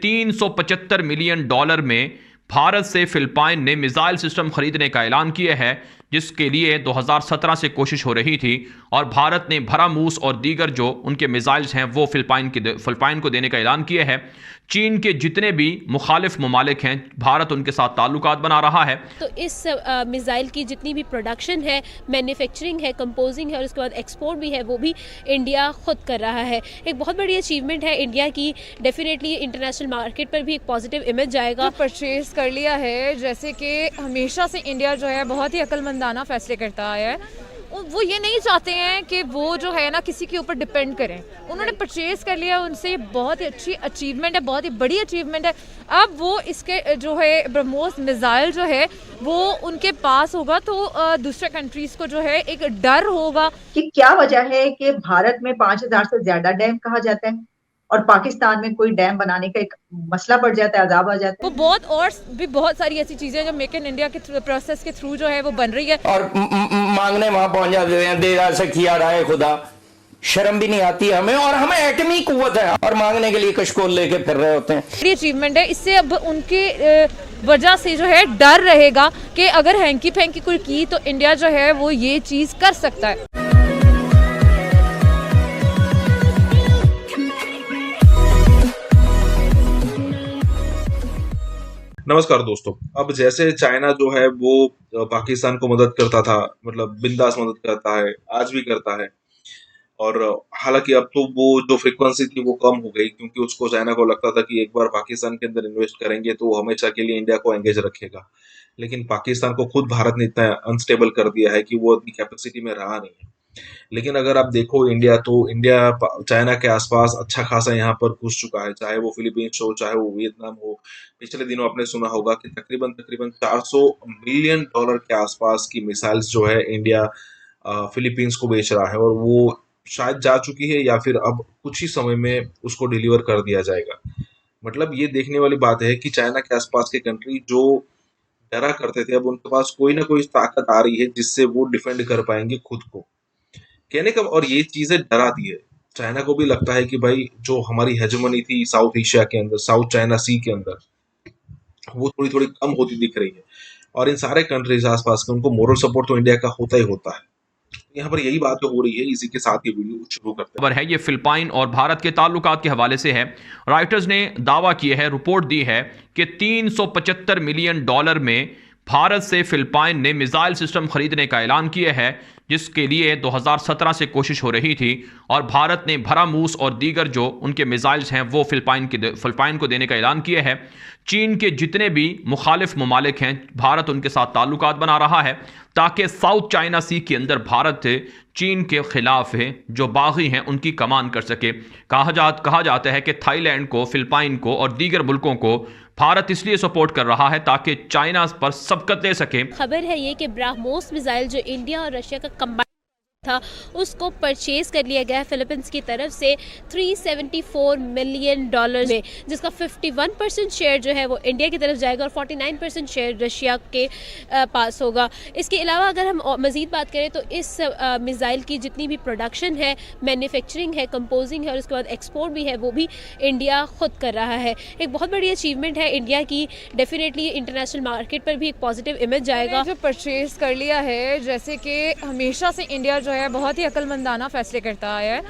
$375 million में भारत से Philippine ने मिसाइल सिस्टम खरीदने का ऐलान किया है, जिसके लिए 2017 से कोशिश हो रही थी और भारत ने भरामूस और दीगर जो उनके मिसाइल्स हैं वो फिलिपाइन को देने का ऐलान किया है। चीन के जितने भी मुखालिफ ममालिक हैं, भारत उनके साथ ताल्लुकात बना रहा है। तो इस मिसाइल की जितनी भी प्रोडक्शन है, मैन्युफैक्चरिंग है, कंपोजिंग है और उसके बाद एक्सपोर्ट भी है, वो भी इंडिया खुद कर रहा है। एक बहुत बड़ी अचीवमेंट है इंडिया की। डेफिनेटली इंटरनेशनल मार्केट पर भी एक पॉजिटिव इमेज जाएगा। परचेज कर लिया है, जैसे कि हमेशा से इंडिया जो है बहुत ही अक्लमंदाना फैसले करता आया है। वो ये नहीं चाहते हैं कि वो जो है ना किसी के ऊपर डिपेंड करें। उन्होंने परचेज कर लिया, उनसे बहुत ही अच्छी अचीवमेंट है, बहुत ही बड़ी अचीवमेंट है। अब वो इसके जो है ब्रह्मोस मिसाइल जो है वो उनके पास होगा तो दूसरे कंट्रीज को जो है एक डर होगा कि क्या वजह है कि भारत में 5000 से ज्यादा डैम कहा जाता है और पाकिस्तान में कोई डैम बनाने का एक मसला पड़ जाता है, अजाब आ जाता है। वो बहुत और भी बहुत सारी ऐसी चीजें जो मेक इन इंडिया के प्रोसेस के थ्रू जो है वो बन रही है और मांगने वहां पहुंच जाते हैं, दे सखिया राय खुदा, शर्म भी नहीं आती हमें, और हमें एटमी कुव्वत है और मांगने के लिए कशकोल लेके फिर रहे होते हैं। ये अचीवमेंट है, इससे अब उनकी वजह से जो है डर रहेगा कि अगर हैंकी फैंकी कोई की तो इंडिया जो है वो ये चीज कर सकता है। नमस्कार दोस्तों। अब जैसे चाइना जो है वो पाकिस्तान को मदद करता था, मतलब बिंदास मदद करता है, आज भी करता है, और हालांकि अब तो वो जो फ्रीक्वेंसी थी वो कम हो गई, क्योंकि उसको चाइना को लगता था कि एक बार पाकिस्तान के अंदर इन्वेस्ट करेंगे तो वो हमेशा के लिए इंडिया को एंगेज रखेगा। लेकिन पाकिस्तान को खुद भारत ने इतना अनस्टेबल कर दिया है कि वो अपनी कैपेसिटी में रहा नहीं है। लेकिन अगर आप देखो इंडिया, तो इंडिया चाइना के आसपास अच्छा खासा यहाँ पर घुस चुका है, चाहे वो फिलीपींस हो, चाहे वो वियतनाम हो। पिछले दिनों आपने सुना होगा कि तकरीबन 400 मिलियन डॉलर के आसपास की मिसाइल्स जो है इंडिया फिलीपींस को बेच रहा है, और वो शायद जा चुकी है या फिर अब कुछ ही समय में उसको डिलीवर कर दिया जाएगा। मतलब ये देखने वाली बात है कि चाइना के आसपास के कंट्री जो डरा करते थे, अब उनके पास कोई ना कोई ताकत आ रही है जिससे वो डिफेंड कर पाएंगे खुद को, कहने का। और ये चीजें डराती है। चाइना को भी लगता है कि भाई जो हमारी हेजेमनी थी साउथ एशिया के अंदर, साउथ चाइना सी के अंदर, वो थोड़ी थोड़ी कम होती दिख रही है, और इन सारे कंट्रीज आसपास के उनको मोरल सपोर्ट तो इंडिया का होता ही होता है। यहाँ पर यही बात हो रही है। इसी के साथ ये वीडियो शुरू करते हैं। खबर है ये फिलिपाइन और भारत के ताल्लुकात के हवाले से है। रॉयटर्स ने दावा किया है, रिपोर्ट दी है कि $375 मिलियन में भारत से फिलिपाइन ने मिसाइल सिस्टम खरीदने का ऐलान किया है, जिसके लिए 2017 से कोशिश हो रही थी और भारत ने भरामूस और दीगर जो उनके मिसाइल्स हैं वो फिलिपाइन को देने का ऐलान किया है। चीन के जितने भी मुखालिफ ममालिक हैं, भारत उनके साथ ताल्लुकात बना रहा है ताकि साउथ चाइना सी के अंदर भारत चीन के खिलाफ है जो बागी हैं उनकी कमान कर सके। कहा जाता है कि थाईलैंड को, फिलिपाइन को और दीगर मुल्कों को भारत इसलिए सपोर्ट कर रहा है ताकि चाइना पर सबकत ले सके। खबर है ये कि ब्रह्मोस मिसाइल जो इंडिया और रशिया का कंबाइंड था उसको परचेज कर लिया गया फिलीपींस की तरफ से $374 मिलियन में, जिसका 51% शेयर जो है वो इंडिया की तरफ जाएगा और 49% शेयर रशिया के पास होगा। इसके अलावा अगर हम मज़ीद बात करें तो इस मिसाइल की जितनी भी प्रोडक्शन है, मैन्युफैक्चरिंग है, कंपोजिंग है और उसके बाद एक्सपोर्ट भी है, वो भी इंडिया खुद कर रहा है। एक बहुत बड़ी अचीवमेंट है इंडिया की। डेफिनेटली इंटरनेशनल मार्केट पर भी एक पॉजिटिव इमेज जाएगा। जो परचेज कर लिया है, जैसे कि हमेशा से इंडिया जो है बहुत ही अक्लमंदाना फैसले करता आया है।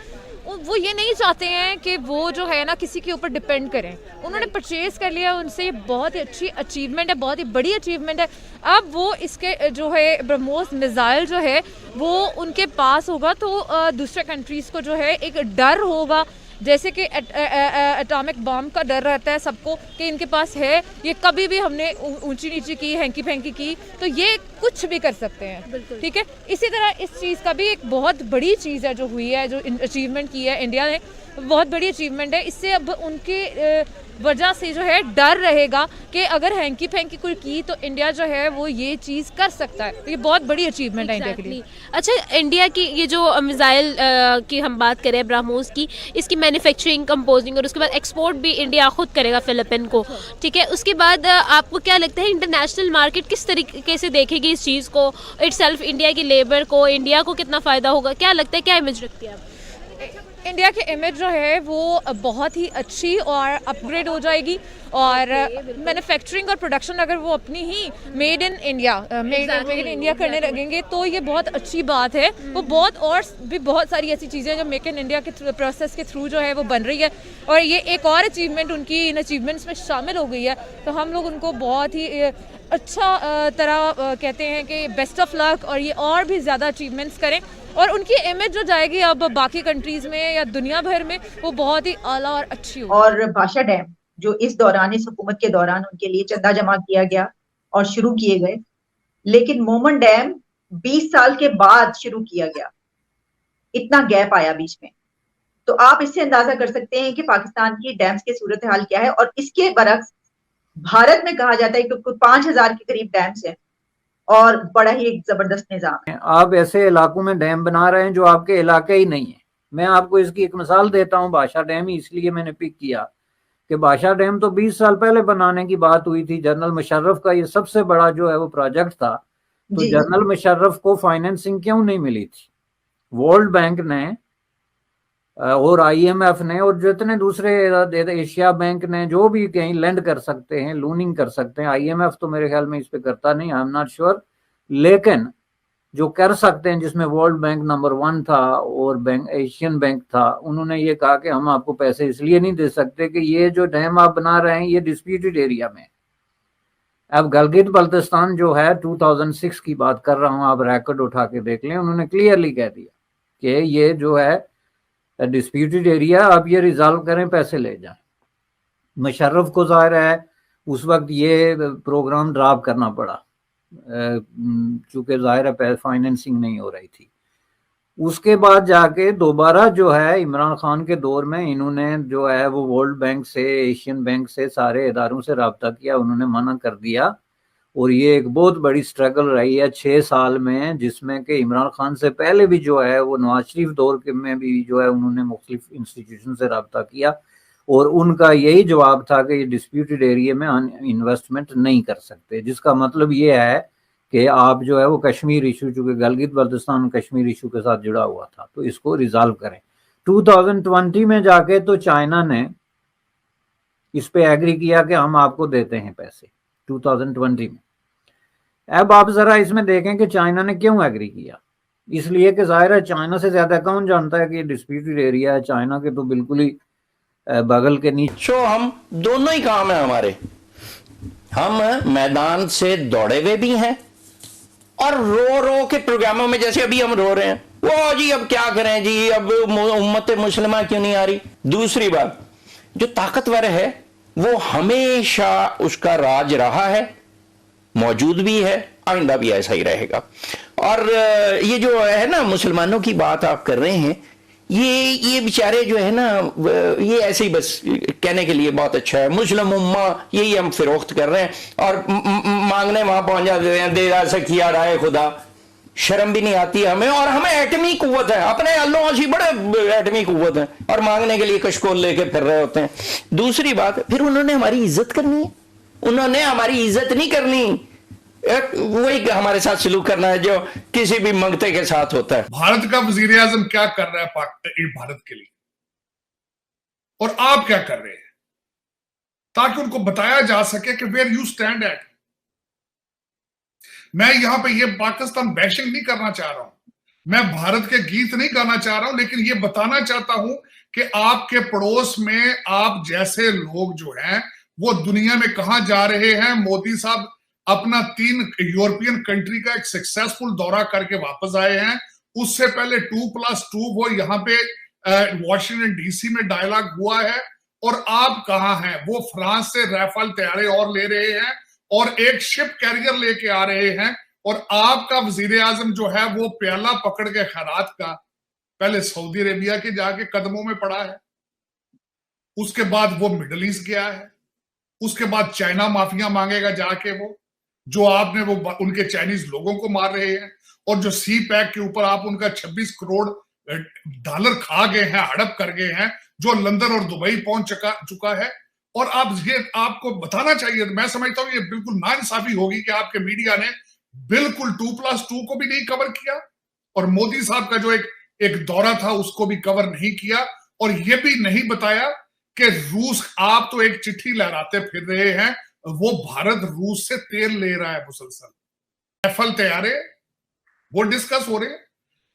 वो ये नहीं चाहते हैं कि वो जो है ना किसी के ऊपर डिपेंड करें। उन्होंने परचेज कर लिया, उनसे बहुत ही अच्छी अचीवमेंट है, बहुत ही बड़ी अचीवमेंट है। अब वो इसके जो है ब्रह्मोस मिसाइल जो है वो उनके पास होगा तो दूसरे कंट्रीज को जो है एक डर होगा, जैसे कि एटॉमिक बॉम्ब का डर रहता है सबको कि इनके पास है, ये कभी भी हमने ऊंची नीची की, हैंकी फैंकी की तो ये कुछ भी कर सकते हैं। ठीक है, इसी तरह इस चीज़ का भी एक बहुत बड़ी चीज़ है जो हुई है, जो अचीवमेंट की है इंडिया ने, बहुत बड़ी अचीवमेंट है। इससे अब उनके वजह से जो है डर रहेगा कि अगर हैंकी फैंकी कोई की तो इंडिया जो है वो ये चीज़ कर सकता है। तो ये बहुत बड़ी अचीवमेंट है इंडिया के लिए। अच्छा, इंडिया की ये जो मिसाइल की हम बात करें ब्रह्मोस की, इसकी मैन्युफैक्चरिंग, कंपोजिंग और उसके बाद एक्सपोर्ट भी इंडिया खुद करेगा फिलिपीन को। ठीक है, उसके बाद आपको क्या लगता है इंटरनेशनल मार्केट किस तरीके से देखेगी इस चीज़ को, इटसेल्फ इंडिया की लेबर को, इंडिया को कितना फ़ायदा होगा? क्या लगता है, क्या इमेज रखती है आप? इंडिया की इमेज जो है वो बहुत ही अच्छी और अपग्रेड हो जाएगी और मैन्युफैक्चरिंग और प्रोडक्शन अगर वो अपनी ही मेड इन इंडिया करने लगेंगे तो ये बहुत अच्छी बात है। वो बहुत सारी ऐसी चीज़ें जो मेक इन इंडिया के प्रोसेस के थ्रू जो है वो बन रही है और ये एक और अचीवमेंट उनकी इन अचीवमेंट्स में शामिल हो गई है। तो हम लोग उनको बहुत ही अच्छा तरह कहते हैं कि बेस्ट ऑफ लक और ये और भी ज़्यादा अचीवमेंट्स करें और उनकी इमेज जो जाएगी अब बाकी कंट्रीज में या दुनिया भर में वो बहुत ही आला और अच्छी होगी। और भाषा डैम जो इस हुकूमत के दौरान उनके लिए चंदा जमा किया गया और शुरू किए गए, लेकिन मोमन डैम 20 साल के बाद शुरू किया गया, इतना गैप आया बीच में। तो आप इससे अंदाजा कर सकते हैं कि पाकिस्तान की डैम्स की सूरत हाल क्या है। और इसके बरक्स भारत में कहा जाता है कि कुछ 5000 के करीब डैम्स है और बड़ा ही एक जबरदस्त निजाम है। आप ऐसे इलाकों में डैम बना रहे हैं जो आपके इलाके ही नहीं है। मैं आपको इसकी एक मिसाल देता हूं, भाषा डैम ही इसलिए मैंने पिक किया कि भाषा डैम तो 20 साल पहले बनाने की बात हुई थी। जनरल मुशर्रफ का ये सबसे बड़ा जो है वो प्रोजेक्ट था, तो जनरल मुशर्रफ को फाइनेंसिंग क्यों नहीं मिली थी? वर्ल्ड बैंक ने और IMF ने और जितने दूसरे एशिया बैंक ने जो भी कहीं लेंड कर सकते हैं, लोनिंग कर सकते हैं, IMF तो मेरे ख्याल में इस पे करता नहीं, आई एम नॉट श्योर, लेकिन जो कर सकते हैं जिसमें वर्ल्ड बैंक नंबर 1 था और बैंक एशियन बैंक था, उन्होंने ये कहा कि हम आपको पैसे इसलिए नहीं दे सकते कि ये जो डैम आप बना रहे हैं ये डिस्प्यूटेड एरिया में। अब गिलगित बल्तिस्तान जो है 2006 की बात कर रहा हूं, आप रिकॉर्ड उठा के देख लें, उन्होंने क्लियरली कह दिया कि ये जो है डिस्प्यूटेड एरिया, आप ये रिजॉल्व करें, पैसे ले जाएं। मुशर्रफ को जाहिर है उस वक्त ये प्रोग्राम ड्रॉप करना पड़ा चूंकि जाहिर है फाइनेंसिंग नहीं हो रही थी। उसके बाद जाके दोबारा जो है इमरान खान के दौर में इन्होंने जो है वो वर्ल्ड बैंक से, एशियन बैंक से, सारे इदारों से रब्ता किया, उन्होंने मना कर दिया और ये एक बहुत बड़ी स्ट्रगल रही है 6 साल में, जिसमें कि इमरान खान से पहले भी जो है वो नवाज शरीफ दौर के में भी जो है उन्होंने मुख्तलिफ इंस्टीट्यूशन से रब्ता किया और उनका यही जवाब था कि ये डिस्प्यूटेड एरिया में इन्वेस्टमेंट नहीं कर सकते, जिसका मतलब ये है कि आप जो है वो कश्मीर इशू, चूँकि गिलगित बल्तिस्तान कश्मीर इशू के साथ जुड़ा हुआ था, तो इसको रिजॉल्व करें। 2020 में जाके तो चाइना ने इस पे एग्री किया कि हम आपको देते हैं पैसे 2020 में। अब आप जरा इसमें देखें कि चाइना ने क्यों एग्री किया। इसलिए कि जाहिर है चाइना से ज्यादा कौन जानता है कि ये डिस्प्यूटेड एरिया है, चाइना के तो बिल्कुल ही बगल के नीचे। हम दोनों ही काम है हमारे, हम मैदान से दौड़े हुए भी हैं और रो रो के प्रोग्रामों में, जैसे अभी हम रो रहे हैं, वो जी अब क्या करें जी, अब उम्मत मुस्लिमा क्यों नहीं आ रही। दूसरी बात, जो ताकतवर है वो हमेशा उसका राज रहा है, मौजूद भी है, आइंदा भी ऐसा ही रहेगा। और ये जो है ना मुसलमानों की बात आप कर रहे हैं, ये बेचारे जो है ना, ये ऐसे ही बस कहने के लिए बहुत अच्छा है, मुस्लिम उम्मा यही हम फिरोख्त कर रहे हैं और मांगने वहां पहुंच जाते हैं, दे सखिया राय खुदा। शर्म भी नहीं आती हमें, और हमें एटमी कुव्वत है, अपने अल्लाह से बड़े एटमी कुव्वत है और मांगने के लिए कशकोल लेके फिर रहे होते हैं। दूसरी बात, फिर उन्होंने हमारी इज्जत करनी है, उन्होंने हमारी इज्जत नहीं करनी, वही हमारे साथ सलूक करना है जो किसी भी मंगते के साथ होता है। भारत का वजीर आजम क्या कर रहा है भारत के लिए, और आप क्या कर रहे हैं, ताकि उनको बताया जा सके कि वेयर यू स्टैंड एट। मैं यहां पे ये पाकिस्तान बैशिंग नहीं करना चाह रहा हूं, मैं भारत के गीत नहीं गाना चाह रहा हूं, लेकिन ये बताना चाहता हूं कि आपके पड़ोस में आप जैसे लोग जो हैं वो दुनिया में कहां जा रहे हैं। मोदी साहब अपना 3 यूरोपियन कंट्री का एक सक्सेसफुल दौरा करके वापस आए हैं। उससे पहले 2+2 वो यहाँ पे वॉशिंगटन DC में डायलॉग हुआ है, और आप कहां हैं? वो फ्रांस से राफेल तैयारे और ले रहे हैं और एक शिप कैरियर लेके आ रहे हैं, और आपका वजीर आजम जो है वो प्याला पकड़ के खैरात का पहले सऊदी अरेबिया के जाके कदमों में पड़ा है, उसके बाद वो मिडल ईस्ट गया है, उसके बाद चाइना माफिया मांगेगा जाके वो जो आपने वो उनके चाइनीज लोगों को मार रहे हैं, और जो सी पैक के ऊपर आप उनका 26 करोड़ डॉलर खा गए हैं, हड़प कर गए हैं, जो लंदन और दुबई पहुंच चुका है। और आप ये आपको बताना चाहिए, मैं समझता हूं ये बिल्कुल नाइंसाफी होगी कि आपके मीडिया ने बिल्कुल 2+2 को भी नहीं कवर किया, और मोदी साहब का जो एक दौरा था उसको भी कवर नहीं किया। और ये भी नहीं बताया कि रूस, आप तो एक चिट्ठी लहराते फिर रहे हैं, वो भारत रूस से तेल ले रहा है मुसलसल, एफएल तैयारे वो डिस्कस हो रहे हैं,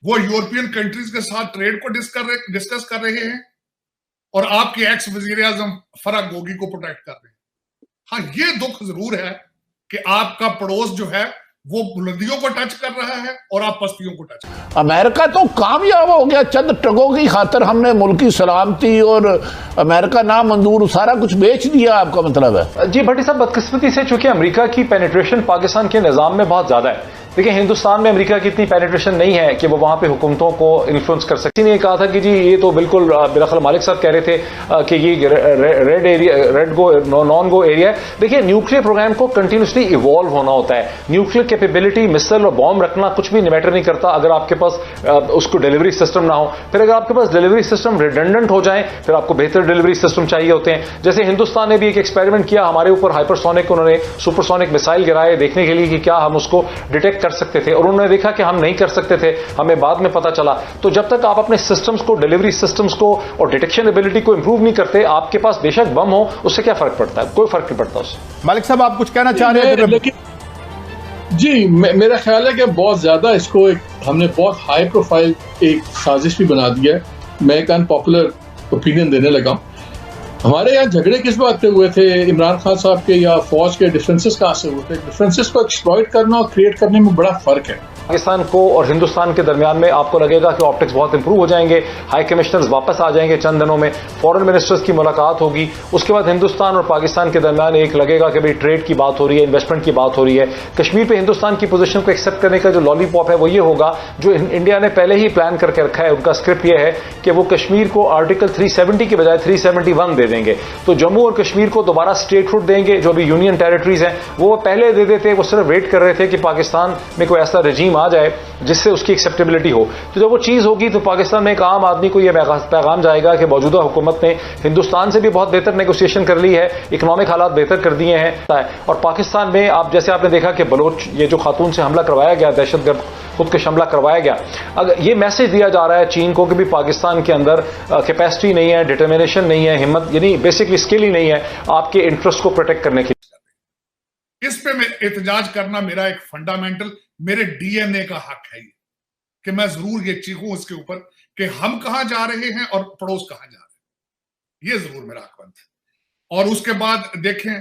वो यूरोपियन कंट्रीज के साथ ट्रेड को डिस्कस कर रहे हैं, और आपके एक्स वजीर आजम फराग गोगी को प्रोटेक्ट कर रहे हैं। हाँ, ये दुख जरूर है कि आपका पड़ोस जो है वो बुलंदियों को टच कर रहा है और आप पस्तियों को टच कर रहे हैं। अमेरिका तो कामयाब हो गया, चंद टकों की खातर हमने मुल्क की सलामती और अमेरिका नामंजूर सारा कुछ बेच दिया, आपका मतलब है? जी भट्टी साहब, बदकिस्मती से चूंकि अमेरिका की पेनिट्रेशन पाकिस्तान के निज़ाम में बहुत ज्यादा है। देखिए, हिंदुस्तान में अमेरिका की इतनी पेनिट्रेशन नहीं है कि वो वहां पे हुकूमतों को इन्फ्लुएंस कर सकती। ने कहा था कि जी ये तो बिल्कुल मेरा ख्याल मालिक साहब कह रहे थे कि ये रेड एरिया, रेड गो नॉन गो एरिया है। देखिए, न्यूक्लियर प्रोग्राम को कंटिन्यूसली इवॉल्व होना होता है। न्यूक्लियर कैपेबिलिटी, मिसाइल और बॉम्ब रखना कुछ भी मैटर नहीं करता अगर आपके पास उसको डिलीवरी सिस्टम ना हो। फिर अगर आपके पास डिलीवरी सिस्टम रिडंडेंट हो जाए, फिर आपको बेहतर डिलीवरी सिस्टम चाहिए होते हैं। जैसे हिंदुस्तान ने भी एक एक्सपेरिमेंट किया, हमारे ऊपर हाइपरसोनिक, उन्होंने सुपरसोनिक मिसाइल गिराए देखने के लिए कि क्या हम उसको डिटेक्ट कर सकते थे, और उन्होंने देखा कि हम नहीं कर सकते थे, हमें बाद में पता चला। तो जब तक आप अपने सिस्टम्स को, डिलीवरी सिस्टम्स को और डिटेक्शन एबिलिटी को इंप्रूव नहीं करते, आपके पास बेशक बम हो, उससे क्या फर्क पड़ता है? कोई फर्क नहीं पड़ता उससे। मालिक साहब, आप कुछ कहना चाह रहे हैं? लेकिन जी, मेरा ख्याल है कि बहुत ज्यादा इसको हमने बहुत हाई प्रोफाइल एक साजिश भी बना दिया है। मैं एक अनपॉपुलर ओपिनियन देने लगा। हमारे यहाँ झगड़े किस बात पे हुए थे? इमरान खान साहब के या फौज के डिफरेंसेस कहाँ से हुए थे? डिफरेंसेस को एक्सप्लॉइट करना और क्रिएट करने में बड़ा फर्क है। पाकिस्तान को और हिंदुस्तान के दरमियान में आपको लगेगा कि ऑप्टिक्स बहुत इंप्रूव हो जाएंगे, हाई कमिश्नर्स वापस आ जाएंगे चंद दिनों में, फॉरेन मिनिस्टर्स की मुलाकात होगी, उसके बाद हिंदुस्तान और पाकिस्तान के दरमियान एक लगेगा कि भाई ट्रेड की बात हो रही है, इन्वेस्टमेंट की बात हो रही है। कश्मीर पे हिंदुस्तान की पोजीशन को एक्सेप्ट करने का जो लॉलीपॉप है वो ये होगा, जो इंडिया ने पहले ही प्लान करके रखा है। उनका स्क्रिप्ट ये है कि वो कश्मीर को आर्टिकल 370 की बजाय 371 दे देंगे। तो जम्मू और कश्मीर को दोबारा स्टेटहुड देंगे, जो भी यूनियन टेरिटरीज हैं वो पहले दे देते, वो सिर्फ वेट कर रहे थे कि पाकिस्तान में कोई ऐसा रजीम आ जाए जिससे उसकी एक्सेप्टेबिलिटी हो। तो जब वो चीज होगी तो पाकिस्तान में एक आम आदमी को यह पैगाम जाएगा कि मौजूदा हुकूमत ने हिंदुस्तान से भी बहुत बेहतर नेगोशिएशन कर ली है, इकोनॉमिक हालात बेहतर कर दिए हैं। और पाकिस्तान में आप जैसे आपने देखा कि बलोच, ये जो खातून से हमला करवाया गया, दहशतगर्द खुदकश हमला करवाया गया, अगर ये मैसेज दिया जा रहा है चीन को कि भी पाकिस्तान के अंदर कैपेसिटी नहीं है, डिटर्मिनेशन नहीं है, हिम्मत यानी बेसिकली स्किल ही नहीं है आपके इंटरेस्ट को प्रोटेक्ट करने की। इस पे मैं एहतजाज करना मेरा एक फंडामेंटल, मेरे डीएनए का हक है कि मैं जरूर ये चीखूं इसके ऊपर कि हम कहां जा रहे हैं और पड़ोस कहां जा रहे हैं। ये जरूर मेरा हक बनता है। और उसके बाद देखें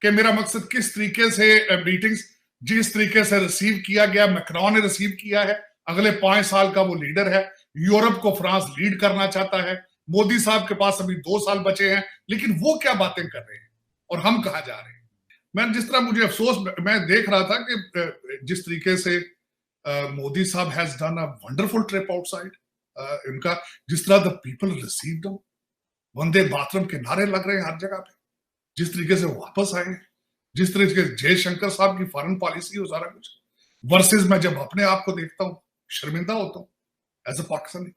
कि मेरा मकसद किस तरीके से मीटिंग्स, जिस तरीके से रिसीव किया गया, मैक्रोन ने रिसीव किया है, अगले 5 साल का वो लीडर है। यूरोप को फ्रांस लीड करना चाहता है। मोदी साहब के पास अभी 2 साल बचे हैं, लेकिन वो क्या बातें कर रहे हैं और हम कहां जा रहे हैं। मैं जिस तरह, मुझे अफसोस, मैं देख रहा था कि जिस तरीके से मोदी साहब has done a wonderful trip outside, इनका जिस तरह the people received him, Vande Mataram के नारे लग रहे हैं हर जगह पे, जिस तरीके से वापस आए, जिस तरीके से जयशंकर साहब की फॉरेन पॉलिसी हो, सारा कुछ वर्सेस मैं जब अपने आप को देखता हूं शर्मिंदा होता हूं एज अ पाकिस्तानी।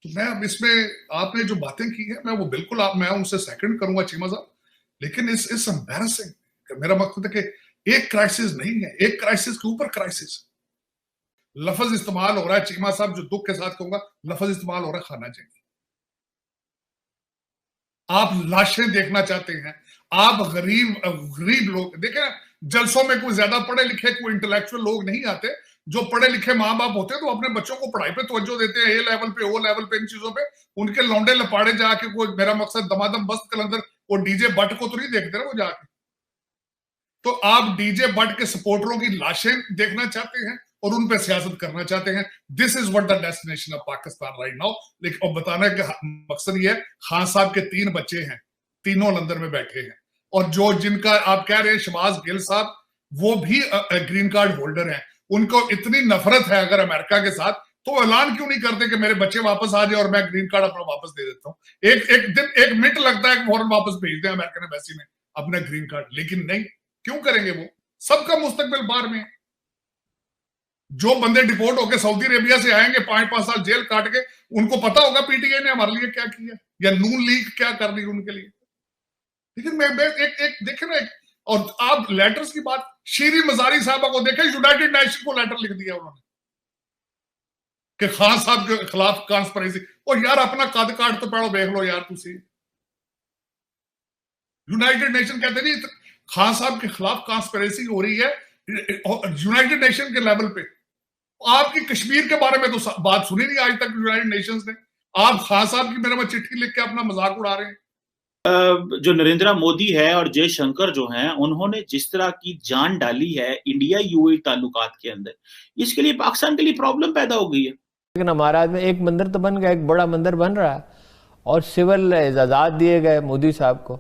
तो मैं अब इसमें आपने जो बातें की है मैं वो बिल्कुल मैं उनसे सेकंड करूंगा चीमा साहब, लेकिन इस एम्बैरेसिंग। मेरा मकसद है कि एक क्राइसिस नहीं है, एक क्राइसिस के ऊपर क्राइसिस। लफ्ज इस्तेमाल हो रहा है चीमा साहब, जो दुख के साथ कहूंगा, लफ्ज इस्तेमाल हो रहा है खाना चाहिए। आप लाशें देखना चाहते हैं, आप गरीब लोग देखें ना, जलसों में कोई ज्यादा पढ़े लिखे, कोई इंटेलेक्चुअल लोग नहीं आते। जो पढ़े लिखे माँ बाप होते हैं तो अपने बच्चों को पढ़ाई पे तवज्जो देते हैं, ए लेवल पे, ओ लेवल पे, इन चीजों पे। उनके लौंडे लपाड़े जाके, कोई मेरा मकसद दमादम बस्त कलंदर वो डीजे बट को तो नहीं देखते ना वो जाके। तो आप डीजे बट के सपोर्टरों की लाशें देखना चाहते हैं और उन पे सियासत करना चाहते हैं। This is what the destination of Pakistan right now. लेकिन और बताने का मकसद ये है, खान साहब के 3 बच्चे हैं, तीनों लंदन में बैठे हैं, और जो जिनका आप कह रहे हैं शहबाज गिल साहब, वो भी ग्रीन कार्ड होल्डर हैं। उनको इतनी नफरत है अगर अमेरिका के साथ, तो ऐलान क्यों नहीं करते कि मेरे बच्चे वापस आ जाए और मैं ग्रीन कार्ड अपना वापस दे देता हूं। एक मिनट लगता है कि फौरन वापस भेज दें अमेरिकन एम्बेसी में अपना ग्रीन कार्ड, लेकिन नहीं, क्यों करेंगे वो? सबका मुस्तकबिल बाहर में। जो बंदे डिपोर्ट होकर सऊदी अरेबिया से आएंगे 5-5 साल जेल काट के, उनको पता होगा पीटीआई ने हमारे लिए क्या किया या नून लीग क्या कर रही उनके लिए। लेकिन मैं एक देखे ना, और आप लेटर्स की बात, शीरी मजारी साहबा को देखे, यूनाइटेड नेशन को लेटर लिख दिया उन्होंने कि खान साहब के खिलाफ कॉन्स्पिरेसी। और यार अपना कद काट तो पढ़ो देख लो यार तुसी। यूनाइटेड नेशन कहते नहीं खान साहब के खिलाफ कॉन्स्पिरेसी हो रही है यूनाइटेड नेशन के लेवल पे। आपकी कश्मीर के बारे में तो बात सुनी नहीं आज तक यूनाइटेड नेशंस ने। आप खान साहब की मेरे में चिट्ठी लिख के अपना मजाक उड़ा रहे हैं। जो नरेंद्र मोदी है और जयशंकर जो हैं, उन्होंने जिस तरह की जान डाली है इंडिया यूएई ताल्लुकात के अंदर, इसके लिए पाकिस्तान के लिए प्रॉब्लम पैदा हो गई है। लेकिन हमारा में एक मंदिर तो बन गया, एक बड़ा मंदिर बन रहा है और सिविल इजाज़त दिए गए मोदी साहब को।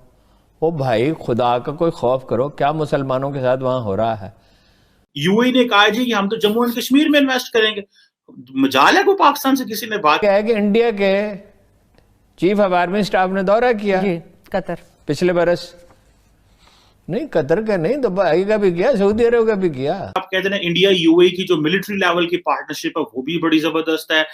ओ भाई खुदा का कोई खौफ करो, क्या मुसलमानों के साथ वहां हो रहा है। यूएई ने कहा जी कि हम तो जम्मू एंड कश्मीर में इन्वेस्ट करेंगे। मजाल है को पाकिस्तान से किसी ने बात क्या है कि इंडिया के चीफ ऑफ आर्मी स्टाफ ने दौरा किया कतर पिछले बरस। नहीं कतर का नहीं, दुबई का भी किया, सऊदी अरब का भी किया। आप कहते हैं इंडिया यूएई की जो मिलिट्री लेवल की पार्टनरशिप है वो भी बड़ी जबरदस्त है।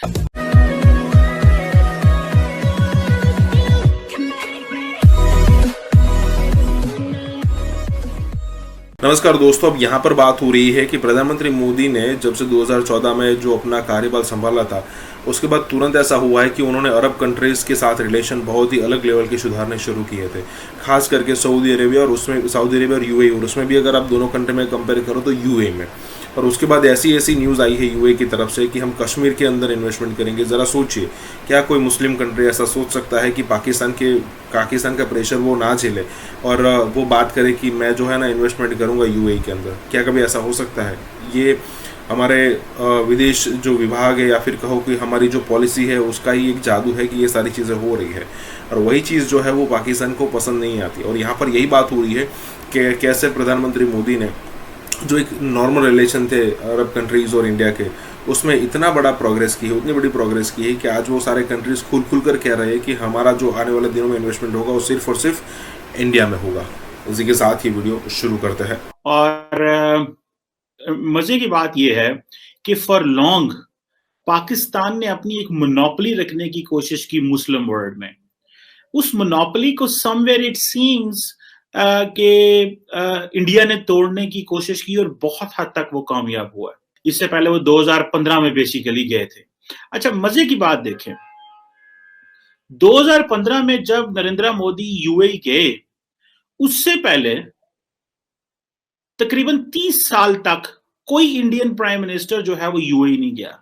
नमस्कार दोस्तों, अब यहाँ पर बात हो रही है कि प्रधानमंत्री मोदी ने जब से 2014 में जो अपना कार्यभार संभाला था उसके बाद तुरंत ऐसा हुआ है कि उन्होंने अरब कंट्रीज़ के साथ रिलेशन बहुत ही अलग लेवल के सुधारने शुरू किए थे, खास करके सऊदी अरेबिया और उसमें सऊदी अरेबिया और यूएई, और उसमें भी अगर आप दोनों कंट्री में कंपेयर करो तो यूएई में। और उसके बाद ऐसी न्यूज़ आई है यूएई की तरफ से कि हम कश्मीर के अंदर इन्वेस्टमेंट करेंगे। ज़रा सोचिए, क्या कोई मुस्लिम कंट्री ऐसा सोच सकता है कि पाकिस्तान का प्रेशर वो ना झेले और वो बात करे कि मैं जो है ना इन्वेस्टमेंट करूँगा यूएई के अंदर? क्या कभी ऐसा हो सकता है? ये हमारे विदेश जो विभाग है या फिर कहो कि हमारी जो पॉलिसी है उसका ही एक जादू है कि ये सारी चीज़ें हो रही है, और वही चीज़ जो है वो पाकिस्तान को पसंद नहीं आती। और यहाँ पर यही बात हो रही है कि कैसे प्रधानमंत्री मोदी ने जो एक नॉर्मल रिलेशन थे अरब कंट्रीज़ और इंडिया के, उसमें इतना बड़ा प्रोग्रेस की है, उतनी बड़ी प्रोग्रेस की है कि आज वो सारे कंट्रीज़ खुल कर कह रहे हैं कि हमारा जो आने वाले दिनों में इन्वेस्टमेंट होगा वो सिर्फ और सिर्फ इंडिया में होगा। इसी के साथ ही वीडियो शुरू करते हैं। और मजे की बात यह है कि फॉर लॉन्ग पाकिस्तान ने अपनी एक मोनोपोली रखने की कोशिश की मुस्लिम वर्ल्ड में। उस मोनोपोली को समवेयर इट सीम्स कि इंडिया ने तोड़ने की कोशिश की और बहुत हद तक वो कामयाब हुआ। इससे पहले वो 2015 में बेसिकली गए थे। अच्छा, मजे की बात देखें, 2015 में जब नरेंद्र मोदी यूएई गए, उससे पहले तकरीबन 30 साल तक कोई इंडियन प्राइम मिनिस्टर जो है वो यूएई नहीं गया।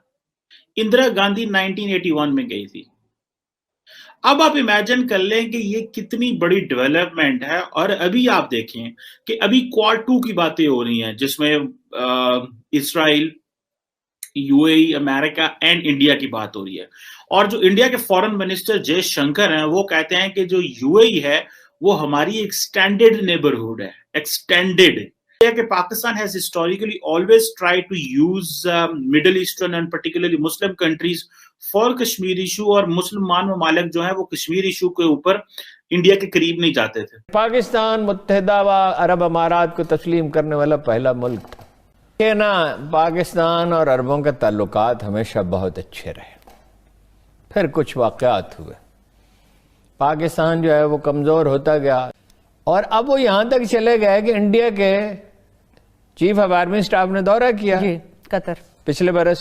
इंदिरा गांधी 1981 में गई थी। अब आप इमेजिन कर लें कि ये कितनी बड़ी डेवलपमेंट है। और अभी आप देखें कि अभी क्वाड 2 की बातें हो रही हैं जिसमें Israel, UAE, America and India की बात हो रही है। और जो इंडिया के फॉरेन मिनिस्टर जयशंकर हैं वो कहते हैं कि जो यूएई है वो हमारी एक्सटेंडेड नेबरहुड है, एक्सटेंडेड। कि Pakistan has historically always tried to use Middle Eastern and particularly Muslim countries for Kashmir issue, और मुसलमान ममालिक जो है वो कश्मीर इशू के ऊपर इंडिया के करीब नहीं जाते थे। पाकिस्तान मुत्तहिदा व अरब अमारात को तस्लीम करने वाला पहला मुल्क था। ये ना पाकिस्तान और अरबों के ताल्लुकात हमेशा बहुत अच्छे रहे, फिर कुछ वाक़यात हुए, पाकिस्तान जो है वो कमज़ोर होता गया और अब वो यहाँ तक चले गए कि इंडिया के चीफ ऑफ आर्मी स्टाफ ने दौरा किया कतर पिछले बरस।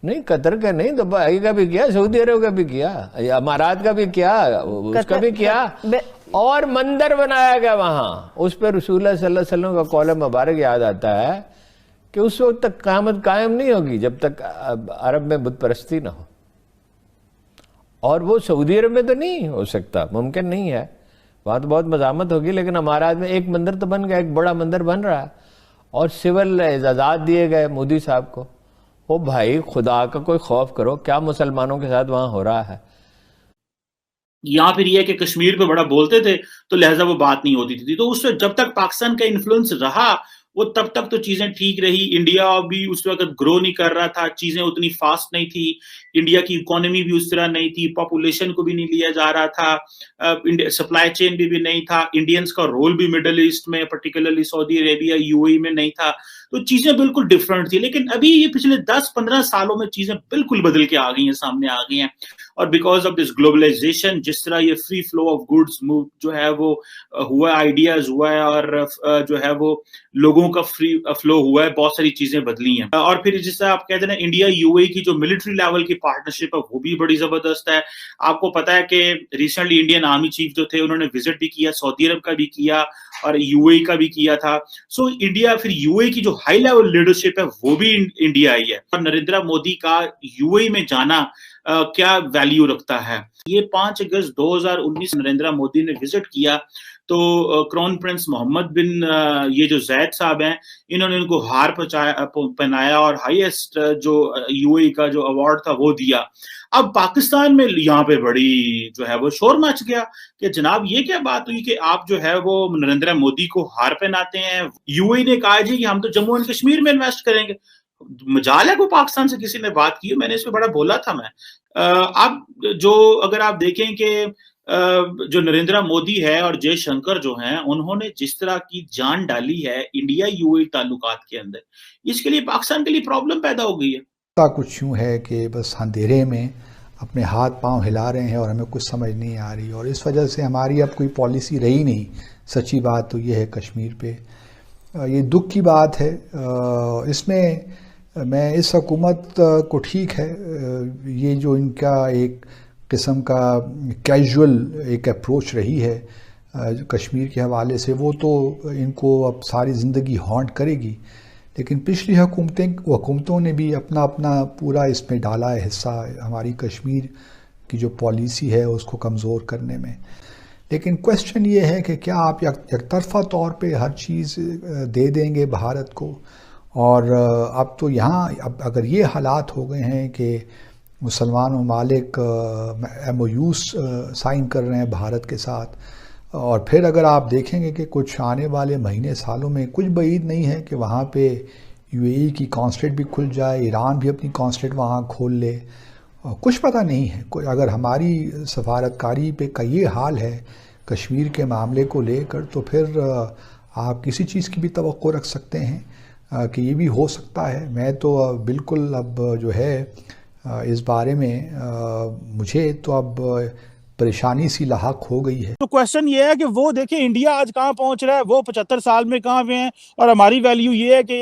नहीं कतर का नहीं, दुबई का भी किया, सऊदी अरब का भी किया, अमारात का भी किया, उसका भी किया, और मंदिर बनाया गया वहां। उस पर रसूलुल्लाह सल्लल्लाहु अलैहि वसल्लम का कौल मुबारक याद आता है कि उस वक्त तक क़यामत कायम नहीं होगी जब तक अरब में बुत परस्ती ना हो। और वो सऊदी अरब में तो नहीं हो सकता, मुमकिन नहीं है, वहाँ तो बहुत मज़ामत होगी। लेकिन हमारा में एक मंदिर तो बन गया, एक बड़ा मंदिर बन रहा है और सिविल इजाज़त दिए गए मोदी साहब को। ओ भाई खुदा का कोई खौफ करो, क्या मुसलमानों के साथ वहाँ हो रहा है। यहाँ फिर यह कि कश्मीर पे बड़ा बोलते थे तो लिहाजा वो बात नहीं होती थी। तो उस जब तक पाकिस्तान का इन्फ्लुएंस रहा वो तब तक तो चीजें ठीक रही। इंडिया भी उस वक्त ग्रो नहीं कर रहा था, चीजें उतनी फास्ट नहीं थी, इंडिया की इकोनॉमी भी उस तरह नहीं थी, पॉपुलेशन को भी नहीं लिया जा रहा था, सप्लाई चेन भी नहीं था, इंडियंस का रोल भी मिडल ईस्ट में पर्टिकुलरली सऊदी अरेबिया यूएई में नहीं था, तो चीजें बिल्कुल डिफरेंट थी। लेकिन अभी ये पिछले 10-15 सालों में चीजें बिल्कुल बदल के आ गई हैं, सामने आ गई हैं। और बिकॉज ऑफ दिस ग्लोबलाइजेशन, जिस तरह ये free flow of goods move जो है वो हुआ, आइडियाज हुआ है और जो है वो लोगों का फ्री फ्लो हुआ है, बहुत सारी चीजें बदली हैं। और फिर जिस तरह आप कहते हैं ना, इंडिया यूएई की जो मिलिट्री लेवल की पार्टनरशिप है वो भी बड़ी जबरदस्त है। आपको पता है कि रिसेंटली इंडियन आर्मी चीफ जो थे उन्होंने विजिट भी किया, सऊदी अरब का भी किया और यूएई का भी किया था। सो इंडिया, फिर यूएई की जो हाई लेवल लीडरशिप है वो भी इंडिया आई है। और नरेंद्र मोदी का यूएई में जाना क्या वैल्यू रखता है। ये 5 अगस्त 2019 नरेंद्र मोदी ने विजिट किया तो क्राउन प्रिंस मोहम्मद बिन ये जो जैद साहब हैं, इन्होंने उनको हार पहनाया और हाईएस्ट जो यूएई का जो अवार्ड था वो दिया। अब पाकिस्तान में यहाँ पे बड़ी जो है वो शोर मच गया कि जनाब ये क्या बात हुई कि आप जो है वो नरेंद्र मोदी को हार पहनाते हैं। यूएई ने कहा जी कि हम तो जम्मू एंड कश्मीर में इन्वेस्ट करेंगे। मजाल है को पाकिस्तान से किसी ने बात की, मैंने इस पे बड़ा बोला था मैं। अब जो अगर आप देखें कि जो नरेंद्र मोदी है और जयशंकर जो हैं, उन्होंने जिस तरह की जान डाली है इंडिया यूएई ताल्लुकात के अंदर, इसके लिए पाकिस्तान के लिए प्रॉब्लम पैदा हो गई है। कुछ यूँ है कि बस अंधेरे में अपने हाथ पांव हिला रहे हैं और हमें कुछ समझ नहीं आ रही, और इस वजह से हमारी अब कोई पॉलिसी रही नहीं। सच्ची बात तो ये है कश्मीर पे, ये दुख की बात है। इसमें मैं इस हुकूमत को ठीक है, ये जो इनका एक किस्म का कैजुअल एक अप्रोच रही है कश्मीर के हवाले से, वो तो इनको अब सारी ज़िंदगी हॉन्ट करेगी। लेकिन पिछली हुकूमतों ने भी अपना अपना पूरा इसमें डाला है हिस्सा, हमारी कश्मीर की जो पॉलिसी है उसको कमज़ोर करने में। लेकिन क्वेश्चन ये है कि क्या आप एकतरफ़ा तौर पे हर चीज़ दे देंगे भारत को। और अब तो यहाँ अब अगर ये हालात हो गए हैं कि मुसलमान ममालिक MOUs साइन कर रहे हैं भारत के साथ, और फिर अगर आप देखेंगे कि कुछ आने वाले महीने सालों में कुछ बईद नहीं है कि वहाँ पे UAE की कॉन्सुलेट भी खुल जाए, ईरान भी अपनी कॉन्सुलेट वहाँ खोल ले, कुछ पता नहीं है। अगर हमारी सफारतकारी पे का ये हाल है कश्मीर के मामले को लेकर, तो फिर आप किसी चीज़ की भी तवक्को रख सकते हैं कि ये भी हो सकता है। मैं तो बिल्कुल अब जो है इस बारे में मुझे तो अब परेशानी सी लाहक हो गई है। तो क्वेश्चन ये है कि वो देखिए इंडिया आज कहाँ पहुंच रहा है, वो 75 साल में कहाँ पे हैं, और हमारी वैल्यू ये है कि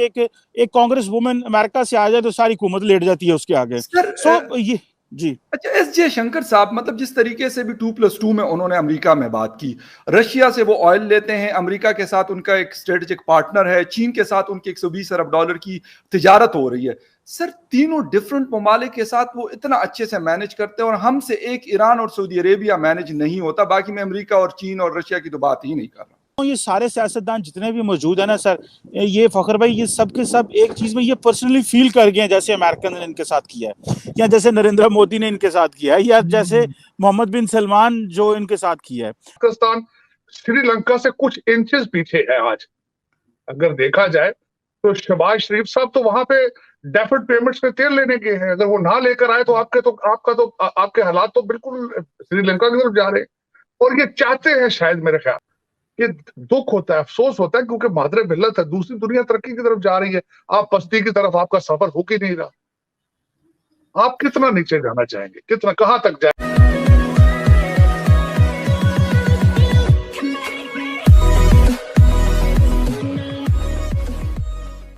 एक कांग्रेस वुमेन अमेरिका से आ जाए तो सारी हुकूमत लेट जाती है उसके आगे। सो ये जी अच्छा, एस जयशंकर साहब, मतलब जिस तरीके से भी 2+2 में उन्होंने अमेरिका में बात की, रशिया से वो ऑयल लेते हैं, अमेरिका के साथ उनका एक स्ट्रेटेजिक पार्टनर है, चीन के साथ उनकी 120 अरब डॉलर की तिजारत हो रही है। सर, तीनों डिफरेंट ममालिक के साथ वो इतना अच्छे से मैनेज करते हैं, और हमसे एक ईरान और सऊदी अरेबिया मैनेज नहीं होता। बाकी मैं अमेरिका और चीन और रशिया की तो बात ही नहीं कर रहा। ये सारे सियासतदान जितने भी मौजूद है ना सर, ये फखर भाई, ये सब के सब एक चीज में ये पर्सनली फील कर गए हैं, जैसे अमेरिका ने इनके साथ किया है, या जैसे नरेंद्र मोदी ने इनके साथ किया है, या जैसे मोहम्मद बिन सलमान जो इनके साथ किया है। पाकिस्तान श्रीलंका से कुछ इंचेस पीछे है आज। अगर देखा जाए तो शहबाज शरीफ साहब तो वहां पे डेफर्ड पेमेंट्स में तेल लेने के हैं, अगर वो ना लेकर आए तो आपके हालात तो बिल्कुल श्रीलंका की तरफ जा रहे हैं। और ये चाहते हैं शायद, मेरे ख्याल ये दुख होता है, अफसोस होता है, क्योंकि मादरे मिल्लत है, दूसरी दुनिया तरक्की की तरफ जा रही है, आप पस्ती की तरफ आपका सफर हो ही नहीं रहा। आप कितना नीचे जाना चाहेंगे, कितना, कहां तक जाए?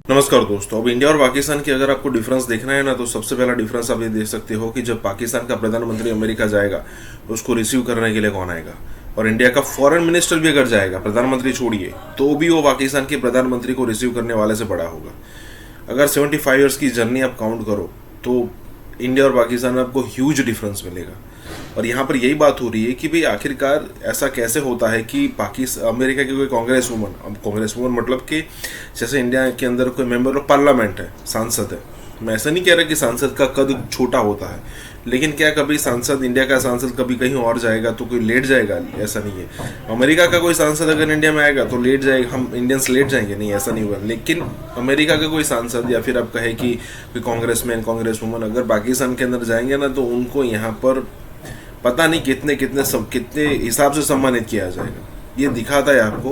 नमस्कार दोस्तों, अब इंडिया और पाकिस्तान की अगर आपको डिफरेंस देखना है ना, तो सबसे पहला डिफरेंस आप ये देख सकते हो कि जब पाकिस्तान का प्रधानमंत्री अमेरिका जाएगा उसको रिसीव करने के लिए कौन आएगा, और इंडिया का फॉरेन मिनिस्टर भी अगर जाएगा, प्रधानमंत्री छोड़िए, तो भी वो पाकिस्तान के प्रधानमंत्री को रिसीव करने वाले से बड़ा होगा। अगर 75 ईयर्स की जर्नी आप काउंट करो तो इंडिया और पाकिस्तान में आपको ह्यूज डिफरेंस मिलेगा। और यहाँ पर यही बात हो रही है कि भाई आखिरकार ऐसा कैसे होता है कि अमेरिका की कोई कांग्रेस वुमन मतलब कि जैसे इंडिया के अंदर कोई मेंबर ऑफ पार्लियामेंट है, सांसद है, मैं ऐसा नहीं कह रहा कि सांसद का कद छोटा होता है, लेकिन क्या कभी सांसद, इंडिया का सांसद कभी कहीं और जाएगा तो कोई लेट जाएगा? ऐसा नहीं है। अमेरिका का कोई सांसद अगर इंडिया में आएगा तो लेट जाएगा, हम इंडियंस लेट जाएंगे? नहीं, ऐसा नहीं हुआ। लेकिन अमेरिका का कोई सांसद या फिर आप कहे कि कोई कांग्रेसमैन, कांग्रेस वुमन अगर पाकिस्तान के अंदर जाएंगे ना, तो उनको यहाँ पर पता नहीं कितने हिसाब से सम्मानित किया जाएगा। ये दिखाता है आपको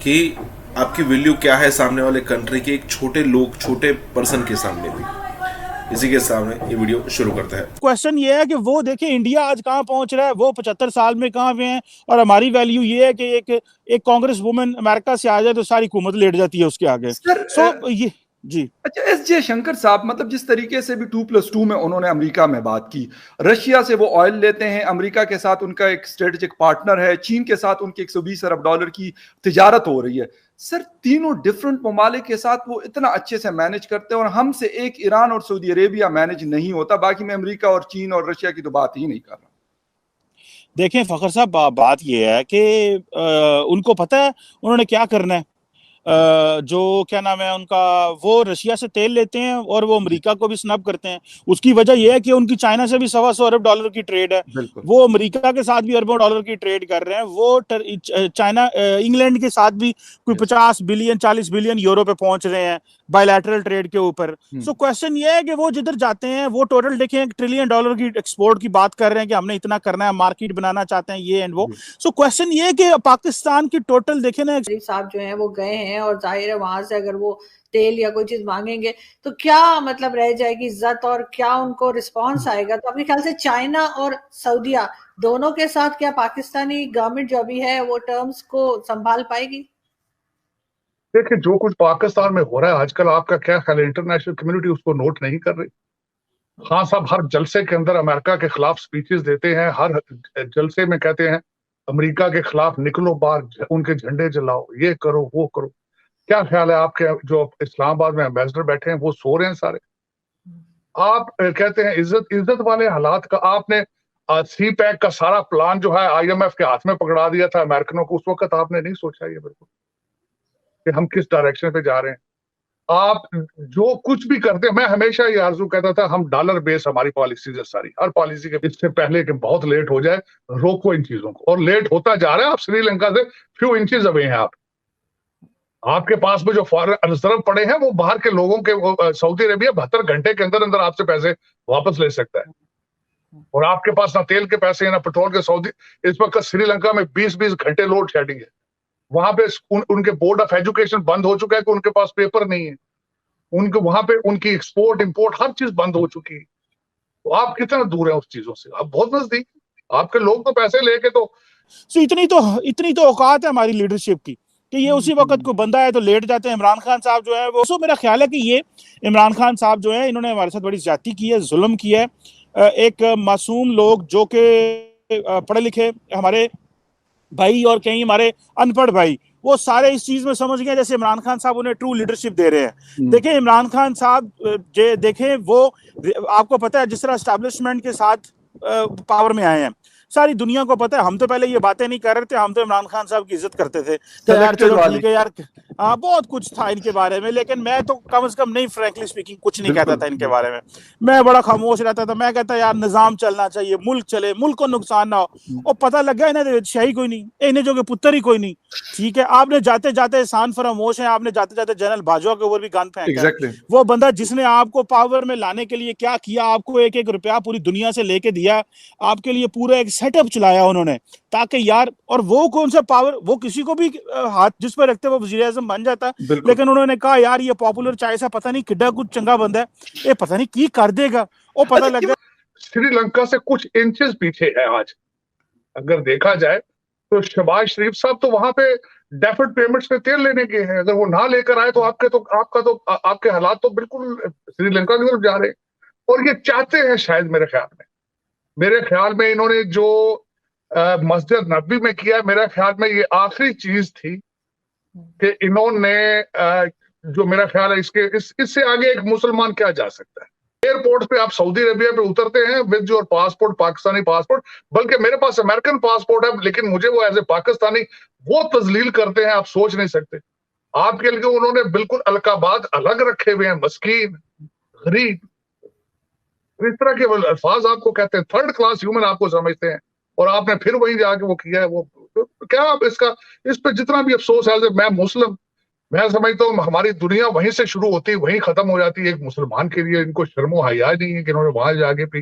कि आपकी वैल्यू क्या है सामने वाले कंट्री के एक छोटे पर्सन के सामने भी। इसी के सामने ये वीडियो शुरू करते हैं। क्वेश्चन ये है कि वो देखिए इंडिया आज कहाँ पहुंच रहा है, वो 75 साल में कहाँ पे हैं, और हमारी वैल्यू ये है कि एक कांग्रेस वुमेन अमेरिका से आ जाए तो सारी हुकूमत लेट जाती है उसके आगे। सो ये जी अच्छा, एस जे शंकर साहब, मतलब जिस तरीके से भी 2+2 में उन्होंने अमेरिका में बात की, रशिया से वो ऑयल लेते हैं, अमेरिका के साथ उनका एक स्ट्रेटेजिक पार्टनर है, चीन के साथ उनकी 120 अरब डॉलर की तिजारत हो रही है। सर, तीनों डिफरेंट ममालिक के साथ वो इतना अच्छे से मैनेज करते हैं और हमसे एक ईरान और सऊदी अरेबिया मैनेज नहीं होता। बाकी मैं अमेरिका और चीन और रशिया की तो बात ही नहीं कर रहा। देखें फखर साहब, बात ये है कि उनको पता है उन्होंने क्या करना है। जो क्या नाम है उनका, वो रशिया से तेल लेते हैं और वो अमेरिका को भी स्नब करते हैं। उसकी वजह यह है कि उनकी चाइना से भी 125 अरब डॉलर की ट्रेड है, वो अमेरिका के साथ भी अरबों डॉलर की ट्रेड कर रहे हैं। वो चाइना इंग्लैंड के साथ भी कोई 50 बिलियन 40 बिलियन यूरो पे पहुंच रहे हैं बायलैटरल ट्रेड के ऊपर। सो क्वेश्चन ये है कि वो जिधर जाते हैं वो टोटल देखें $1 ट्रिलियन की एक्सपोर्ट की बात कर रहे हैं कि हमने इतना करना है, मार्केट बनाना चाहते हैं ये एंड वो। सो क्वेश्चन ये है कि पाकिस्तान की टोटल देखें ना, साहब जो है वो गए हैं और जाहिर है वहां से अगर वो तेल या कोई चीज मांगेंगे तो क्या मतलब रह जाएगी इज्जत और क्या उनको रिस्पांस आएगा। तो अपने ख्याल से चाइना और सऊदीया दोनों के साथ क्या पाकिस्तानी गवर्नमेंट जो अभी है वो टर्म्स को संभाल पाएगी। देखिए, जो कुछ पाकिस्तान में हो रहा है आजकल, आपका क्या ख्याल है? इंटरनेशनल कम्युनिटी उसको नोट नहीं कर रही। खान साहब हर जलसे के अंदर अमेरिका के खिलाफ स्पीचेस देते हैं, हर जलसे में कहते हैं अमेरिका के खिलाफ निकलो बाहर, उनके झंडे जलाओ, ये करो वो करो। क्या ख्याल है आपके जो इस्लामाबाद में एम्बेसडर बैठे हैं वो सो रहे हैं सारे? आप कहते हैं इज्जत वाले हालात का आपने सी पैक का सारा प्लान जो है IMF के हाथ में पकड़ा दिया था अमेरिकनों को। उस वक्त आपने नहीं सोचा ये बिल्कुल कि हम किस डायरेक्शन पे जा रहे हैं। आप जो कुछ भी करते हैं, मैं हमेशा ये आरजू कहता था हम डॉलर बेस हमारी पॉलिसीज है सारी, हर पॉलिसी के इससे पहले कि बहुत लेट हो जाए रोको इन चीजों को, और लेट होता जा रहा है। आप श्रीलंका से फ्यू इंचेस अवे हैं। आपके पास में जो फॉरेन रिजर्व पड़े हैं वो बाहर के लोगों के, सऊदी अरेबिया 72 घंटे के अंदर अंदर आपसे पैसे वापस ले सकता है, और आपके पास ना तेल के पैसे हैं ना पेट्रोल के। सऊदी इस वक्त श्रीलंका में 20-20 घंटे लोड शेडिंग है। वहां पे उनके बोर्ड ऑफ एजुकेशन बंद हो चुका है कि उनके पास पेपर नहीं है। उनके वहां पे उनकी एक्सपोर्ट इंपोर्ट हर चीज बंद हो चुकी है। तो आप कितना दूर है उस चीजों से? आप बहुत नजदीक। आपके लोग तो पैसे लेके तो इतनी तो औकात है हमारी लीडरशिप की कि ये उसी वक्त को बंदा है तो लेट जाते हैं। इमरान खान साहब जो है वो, सो मेरा ख्याल है कि ये इमरान खान साहब जो है इन्होंने हमारे साथ बड़ी ज्यादती की है, जुल्म किया है। एक मासूम लोग जो कि पढ़े लिखे हमारे भाई और कहीं हमारे अनपढ़ भाई, वो सारे इस चीज में समझ गए जैसे इमरान खान साहब उन्हें ट्रू लीडरशिप दे रहे हैं। देखें इमरान खान साहब देखें वो, आपको पता है जिस तरह एस्टैब्लिशमेंट के साथ पावर में आए हैं, सारी दुनिया को पता है। हम तो पहले ये बातें नहीं कर रहे थे, हम तो इमरान खान साहब की इज्जत करते थे कि यार चलो ठीक है यार, हाँ बहुत कुछ था इनके बारे में, लेकिन मैं तो कम से कम नहीं, फ्रैंकली स्पीकिंग कुछ नहीं कहता था इनके बारे में। मैं बड़ा खामोश रहता था। मैं कहता यार निजाम चलना चाहिए, मुल्क चले, मुल्क को नुकसान ना हो। और पता लग गया इन्हें शाही कोई नहीं, इन्हें जो कि पुत्र ही कोई नहीं। ठीक है, आपने जाते जाते एहसान फरामोश है, आपने जाते जाते जनरल बाजवा के ऊपर भी गन फेंका। वो बंदा जिसने आपको पावर में लाने के लिए क्या किया, आपको 1-1 रुपया पूरी दुनिया से लेके दिया, आपके लिए पूरा एक सेटअप चलाया उन्होंने ताकि यार, और वो कौन सा पावर, वो किसी को भी हाथ जिस पर रखते वो वजीर आज़म बन जाता। लेकिन उन्होंने कहा यार ये पॉपुलर चाय सा पता नहीं किड्डा कुछ चंगा बंदा है, ये पता नहीं की कर देगा। वो पता लग गया श्रीलंका से कुछ इंचेस पीछे है आज अगर देखा जाए तो। शहबाज शरीफ साहब तो वहां पे डेफर्ड पेमेंट्स पे तेल लेने के हैं, अगर वो ना लेकर आए तो आपके हालात तो बिल्कुल श्रीलंका की तरफ जा रहे हैं। और ये चाहते हैं शायद, मेरे ख्याल में इन्होंने जो मस्जिद नबी में किया, मेरे ख्याल में ये आखिरी चीज थी कि इन्होंने जो मेरा ख्याल है इससे आगे एक मुसलमान क्या जा सकता है। एयरपोर्ट पे आप सऊदी अरेबिया पे उतरते हैं with your passport, Pakistani passport, बल्कि मेरे पास अमेरिकन पासपोर्ट है लेकिन मुझे वो एज ए पाकिस्तानी वो तजलील करते हैं, आप सोच नहीं सकते। आपके लिए उन्होंने बिल्कुल अलकाबाद अलग रखे हुए हैं, मस्कीन, गरीब, इस तरह के अल्फाज आपको कहते हैं, थर्ड क्लास ह्यूमन आपको समझते हैं, और आपने फिर वहीं जाके वो किया है। वो क्या आप इस पे जितना भी अफसोस है, मैं मुस्लिम, मैं समझता हूँ हमारी दुनिया वहीं से शुरू होती है, वहीं खत्म हो जाती है। एक मुसलमान के लिए इनको शर्मो हया नहीं है कि इन्होंने वहां जाके भी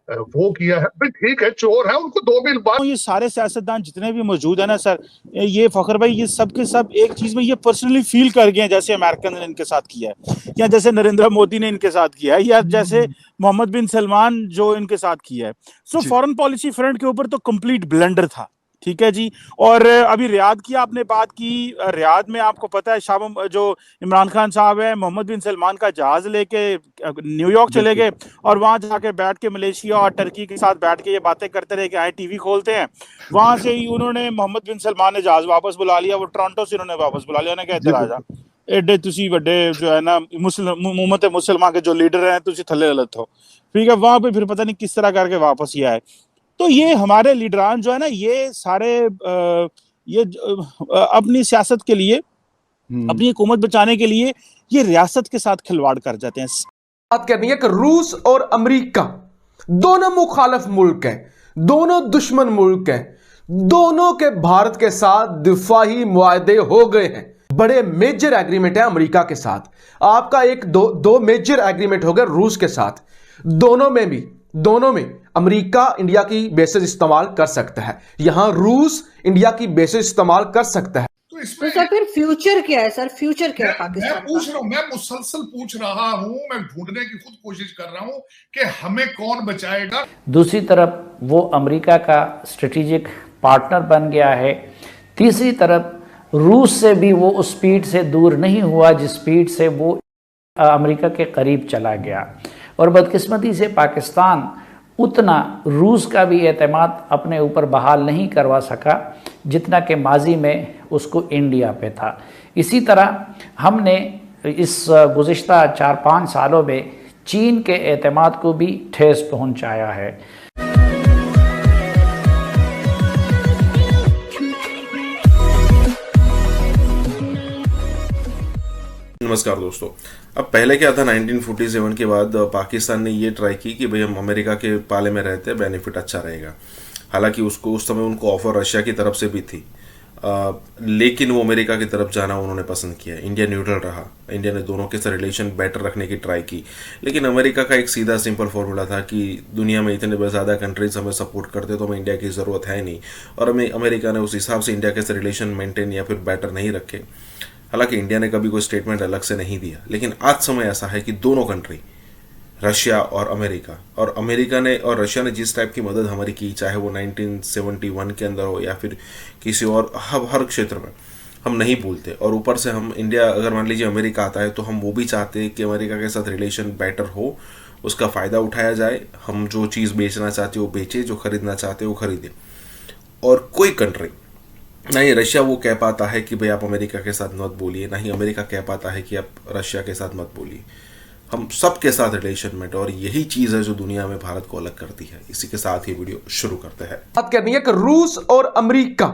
वो किया है, भाई ठीक है, चोर है, उनको 2 मील बाद। ये सारे सियासतदान जितने भी मौजूद है ना सर, ये फखर भाई, ये सब के सब एक चीज में ये पर्सनली फील कर गए हैं, जैसे अमेरिकन ने इनके साथ किया है, या जैसे नरेंद्र मोदी ने इनके साथ किया है, या जैसे मोहम्मद बिन सलमान जो इनके साथ किया है। सो फॉरेन पॉलिसी फ्रंट के ऊपर तो कंप्लीट ब्लंडर था, ठीक है जी। और अभी रियाद की आपने बात की, रियाद में आपको पता है शाम जो इमरान खान साहब है, मोहम्मद बिन सलमान का जहाज लेके न्यूयॉर्क चले गए और वहां जाके बैठ के मलेशिया और टर्की के साथ बैठ के ये बातें करते रहे कि आए टीवी खोलते हैं। वहां से ही उन्होंने, मोहम्मद बिन सलमान ने जहाज वापस बुला लिया, वो टोरंटो से उन्होंने वापस बुला लिया, उन्होंने कहा इधर आ जा, एडे तुसी वड्डे जो है ना उम्मत मुसलमान के जो लीडर हैं, तुसी थल्ले गलत हो, ठीक है। वहां पे फिर पता नहीं किस तरह करके वापस ही आए। तो ये हमारे लीडरान जो है ना, ये सारे अपनी सियासत के लिए, अपनी हुकूमत बचाने के लिए ये रियासत के साथ खिलवाड़ कर जाते हैं। बात करनी है कि रूस और अमेरिका दोनों मुखालिफ मुल्क हैं, दोनों दुश्मन मुल्क हैं, दोनों के भारत के साथ दिफाही मुआहदे हो गए हैं, बड़े मेजर एग्रीमेंट है अमेरिका के साथ। आपका एक दो मेजर एग्रीमेंट हो गया रूस के साथ। दोनों में अमेरिका इंडिया की बेसेस इस्तेमाल कर सकता है, यहां रूस इंडिया की बेसेस इस्तेमाल कर सकता है। तो इसमें सर फिर फ्यूचर क्या है सर, फ्यूचर क्या है पाकिस्तान? मैं पूछ रहा हूं, मैं मुसलसल पूछ रहा हूं, मैं ढूंढने की खुद कोशिश कर रहा हूं कि हमें कौन बचाएगा। दूसरी तरफ वो अमेरिका का स्ट्रेटेजिक पार्टनर बन गया है, तीसरी तरफ रूस से भी वो उस स्पीड से दूर नहीं हुआ जिस स्पीड से वो अमेरिका के करीब चला गया। और बदकिस्मती से पाकिस्तान उतना रूस का भी एतमाद अपने ऊपर बहाल नहीं करवा सका जितना कि माजी में उसको इंडिया पे था। इसी तरह हमने इस गुज़िश्ता 4-5 सालों में चीन के एतमाद को भी ठेस पहुंचाया है। नमस्कार दोस्तों। अब पहले क्या था, 1947 के बाद पाकिस्तान ने ये ट्राई की कि भाई हम अमेरिका के पाले में रहते हैं, बेनिफिट अच्छा रहेगा। हालांकि उसको उस समय उनको ऑफर रशिया की तरफ से भी थी, लेकिन वो अमेरिका की तरफ जाना उन्होंने पसंद किया। इंडिया न्यूट्रल रहा, इंडिया ने दोनों के साथ रिलेशन बेटर रखने की ट्राई की, लेकिन अमेरिका का एक सीधा सिंपल फॉर्मूला था कि दुनिया में इतने ज़्यादा कंट्रीज हमें सपोर्ट करते तो हमें इंडिया की ज़रूरत है नहीं, और हमें अमेरिका ने उस हिसाब से इंडिया के साथ रिलेशन मेंटेन या फिर बेटर नहीं रखे। हालांकि इंडिया ने कभी कोई स्टेटमेंट अलग से नहीं दिया, लेकिन आज समय ऐसा है कि दोनों कंट्री, रशिया और अमेरिका ने और रशिया ने जिस टाइप की मदद हमारी की, चाहे वो 1971 के अंदर हो या फिर किसी और, हर क्षेत्र में हम नहीं भूलते। और ऊपर से हम इंडिया, अगर मान लीजिए अमेरिका आता है तो हम वो भी चाहते हैं कि अमेरिका के साथ रिलेशन बेटर हो, उसका फ़ायदा उठाया जाए, हम जो चीज़ बेचना चाहते वो बेचे, जो खरीदना चाहते वो खरीदे। और कोई कंट्री, ना ही रशिया वो कह पाता है कि भाई आप अमेरिका के साथ मत बोलिए, ना ही अमेरिका कह पाता है कि आप रशिया के साथ मत बोलिए। हम सब के साथ रिलेशन में, और यही चीज़ है जो दुनिया में भारत को अलग करती है। इसी के साथ ये वीडियो शुरू करते हैं। बात करनी है कि रूस और अमेरिका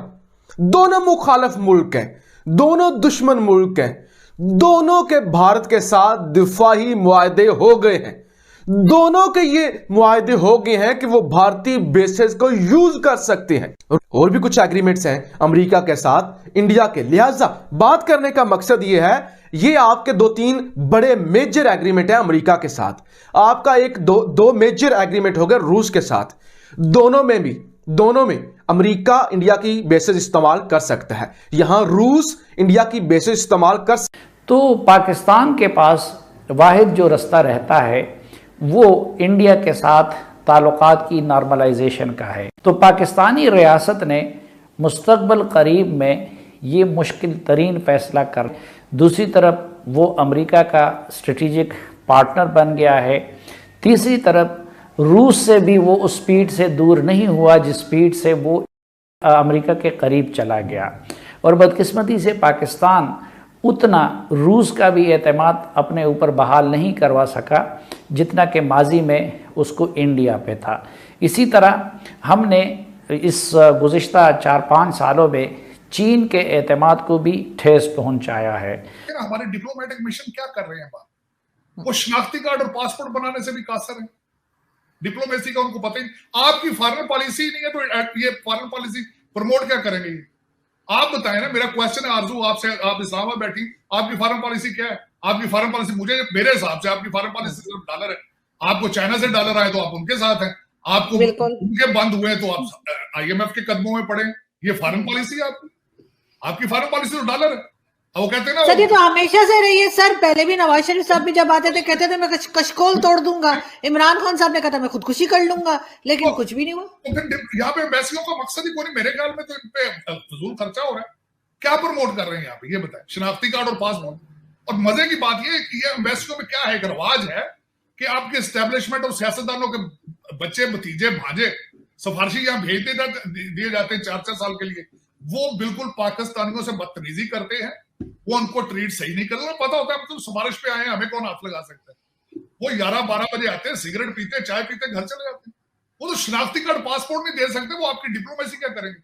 दोनों मुखालिफ मुल्क हैं, दोनों दुश्मन मुल्क हैं, दोनों के भारत के साथ दिफाही मुआहदे हो गए हैं, दोनों के ये मुआहदे हो गए हैं कि वो भारतीय बेसेस को यूज कर सकते हैं। और भी कुछ एग्रीमेंट्स हैं अमेरिका के साथ इंडिया के। लिहाजा बात करने का मकसद ये है, ये आपके 2-3 बड़े मेजर एग्रीमेंट है अमेरिका के साथ। आपका एक दो मेजर एग्रीमेंट हो गया रूस के साथ। दोनों में अमेरिका इंडिया की बेसेस इस्तेमाल कर सकता है, यहां रूस इंडिया की बेसेस इस्तेमाल कर। तो पाकिस्तान के पास वाहिद जो रास्ता रहता है वो इंडिया के साथ ताल्लुकात की नॉर्मलाइजेशन का है। तो पाकिस्तानी रियासत ने मुस्तकबिल करीब में ये मुश्किल तरीन फैसला कर, दूसरी तरफ वो अमेरिका का स्ट्रेटेजिक पार्टनर बन गया है, तीसरी तरफ रूस से भी वो उस स्पीड से दूर नहीं हुआ जिस स्पीड से वो अमेरिका के करीब चला गया। और बदकिस्मती से पाकिस्तान उतना रूस का भी एतमाद अपने ऊपर बहाल नहीं करवा सका जितना कि माजी में उसको इंडिया पे था। इसी तरह हमने इस गुज़िश्ता 4-5 सालों में चीन के एतमाद को भी ठेस पहुंचाया है। हमारे डिप्लोमेटिक मिशन क्या कर रहे हैं बात, वो शनाख्ती कार्ड और पासपोर्ट बनाने से भी कासर है, डिप्लोमेसी का उनको पता ही नहीं। आपकी फॉरेन पॉलिसी नहीं है तो ये फॉरेन पॉलिसी प्रमोट क्या करेंगे? आप बताएं ना। मेरा क्वेश्चन है आरजू आपसे, आप इस्लामाबाद बैठी, आपकी फॉरेन पॉलिसी क्या है? आपकी फॉरेन पॉलिसी, मेरे हिसाब से आपकी फॉरेन पॉलिसी सिर्फ डॉलर है। आपको चाइना से डॉलर आए तो आप उनके साथ हैं, आपको उनके बंद हुए तो आप IMF के कदमों में पड़े। ये फॉरेन पॉलिसी है आपकी फॉरेन पॉलिसी तो डॉलर है। वो कहते हैं ना सर, ये तो हमेशा से रही है सर। पहले भी नवाज शरीफ साहब भी जब आते थे कहते थे मैं कशकोल तोड़ दूंगा। इमरान खान साहब ने कहा था मैं खुदकुशी कर लूंगा, लेकिन कुछ भी नहीं हुआ। तो फिर यहाँ पे एम्बेसियों का मकसद ही कोई नहीं। मेरे ख्याल में तो इन पे फजूल खर्चा हो रहा है। क्या प्रमोट कर रहे हैं यहाँ पे, ये बताएं। शनाख्ती कार्ड और पासपोर्ट। और मजे की बात ये एम्बेसियों में क्या है, एक रवाज है कि आपके एस्टेब्लिशमेंट और सियासतदानों के बच्चे, भतीजे, भांजे सिफारशी यहाँ भेज दिए जाते हैं 4-4 साल के लिए। वो बिल्कुल पाकिस्तानियों से बदतमीजी करते हैं, वो उनको ट्रीट सही नहीं करते। पता होता है मतलब सिफारिश पे आए हैं, हमें कौन हाथ लगा सकता है। वो 11-12 बजे आते हैं, सिगरेट पीते, चाय पीते, घर चले जाते हैं। वो तो शनाख्ती कार्ड, पासपोर्ट नहीं दे सकते, वो आपकी डिप्लोमेसी क्या करेंगे?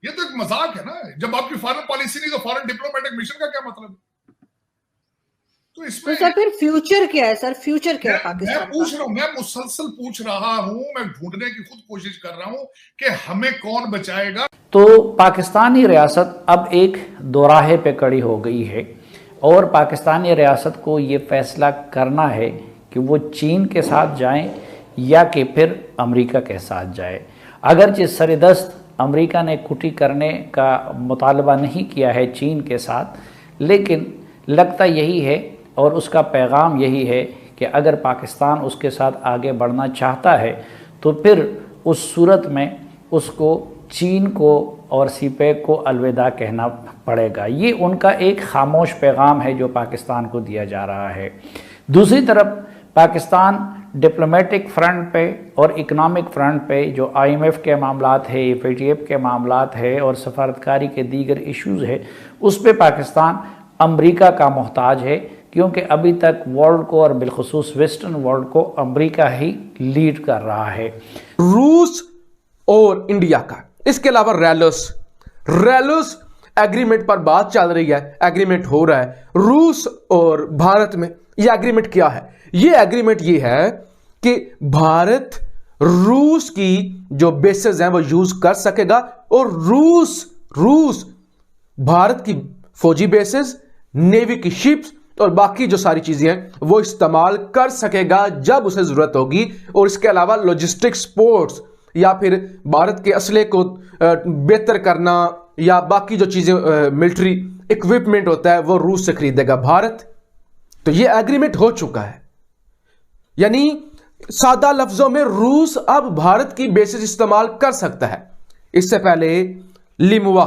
ये तो एक मजाक है ना। जब आपकी फॉरेन पॉलिसी नहीं तो फॉरेन डिप्लोमेटिक मिशन का क्या मतलब है? तो इसमें सर फिर फ्यूचर क्या है सर? फ्यूचर क्या है पाकिस्तान? मैं पूछ रहा हूँ, मैं मुसलसल पूछ रहा हूँ, मैं ढूंढने की खुद कोशिश कर रहा हूँ कि हमें कौन बचाएगा। तो पाकिस्तानी रियासत अब एक दोराहे पे खड़ी हो गई है और पाकिस्तानी रियासत को ये फैसला करना है कि वो चीन के साथ जाएं या कि फिर अमेरिका के साथ जाए। अगरचे सरदस्त अमेरिका ने कुटी करने का मुतालबा नहीं किया है चीन के साथ, लेकिन लगता यही है और उसका पैगाम यही है कि अगर पाकिस्तान उसके साथ आगे बढ़ना चाहता है तो फिर उस सूरत में उसको चीन को और सीपेक को अलविदा कहना पड़ेगा। ये उनका एक खामोश पैगाम है जो पाकिस्तान को दिया जा रहा है। दूसरी तरफ पाकिस्तान डिप्लोमेटिक फ्रंट पे और इकनॉमिक फ्रंट पे जो IMF के मामलात है, FATF के मामलात है और सफारतकारी के दीगर इश्यूज़ है, उस पे पाकिस्तान अमेरिका का मोहताज है, क्योंकि अभी तक वर्ल्ड को और बिलखुसूस वेस्टर्न वर्ल्ड को अमेरिका ही लीड कर रहा है। रूस और इंडिया का, इसके अलावा रेलस एग्रीमेंट पर बात चल रही है, एग्रीमेंट हो रहा है रूस और भारत में। यह एग्रीमेंट क्या है? यह एग्रीमेंट ये है कि भारत रूस की जो बेसेस हैं वो यूज कर सकेगा और रूस भारत की फौजी बेसेस, नेवी की शिप्स और बाकी जो सारी चीजें हैं वो इस्तेमाल कर सकेगा जब उसे जरूरत होगी। और इसके अलावा लॉजिस्टिक सपोर्ट्स या फिर भारत के असले को बेहतर करना या बाकी जो चीजें मिलिट्री इक्विपमेंट होता है वो रूस से खरीदेगा भारत। तो ये एग्रीमेंट हो चुका है। यानी सादा लफ्जों में रूस अब भारत की बेसिस इस्तेमाल कर सकता है। इससे पहले लिमुआ,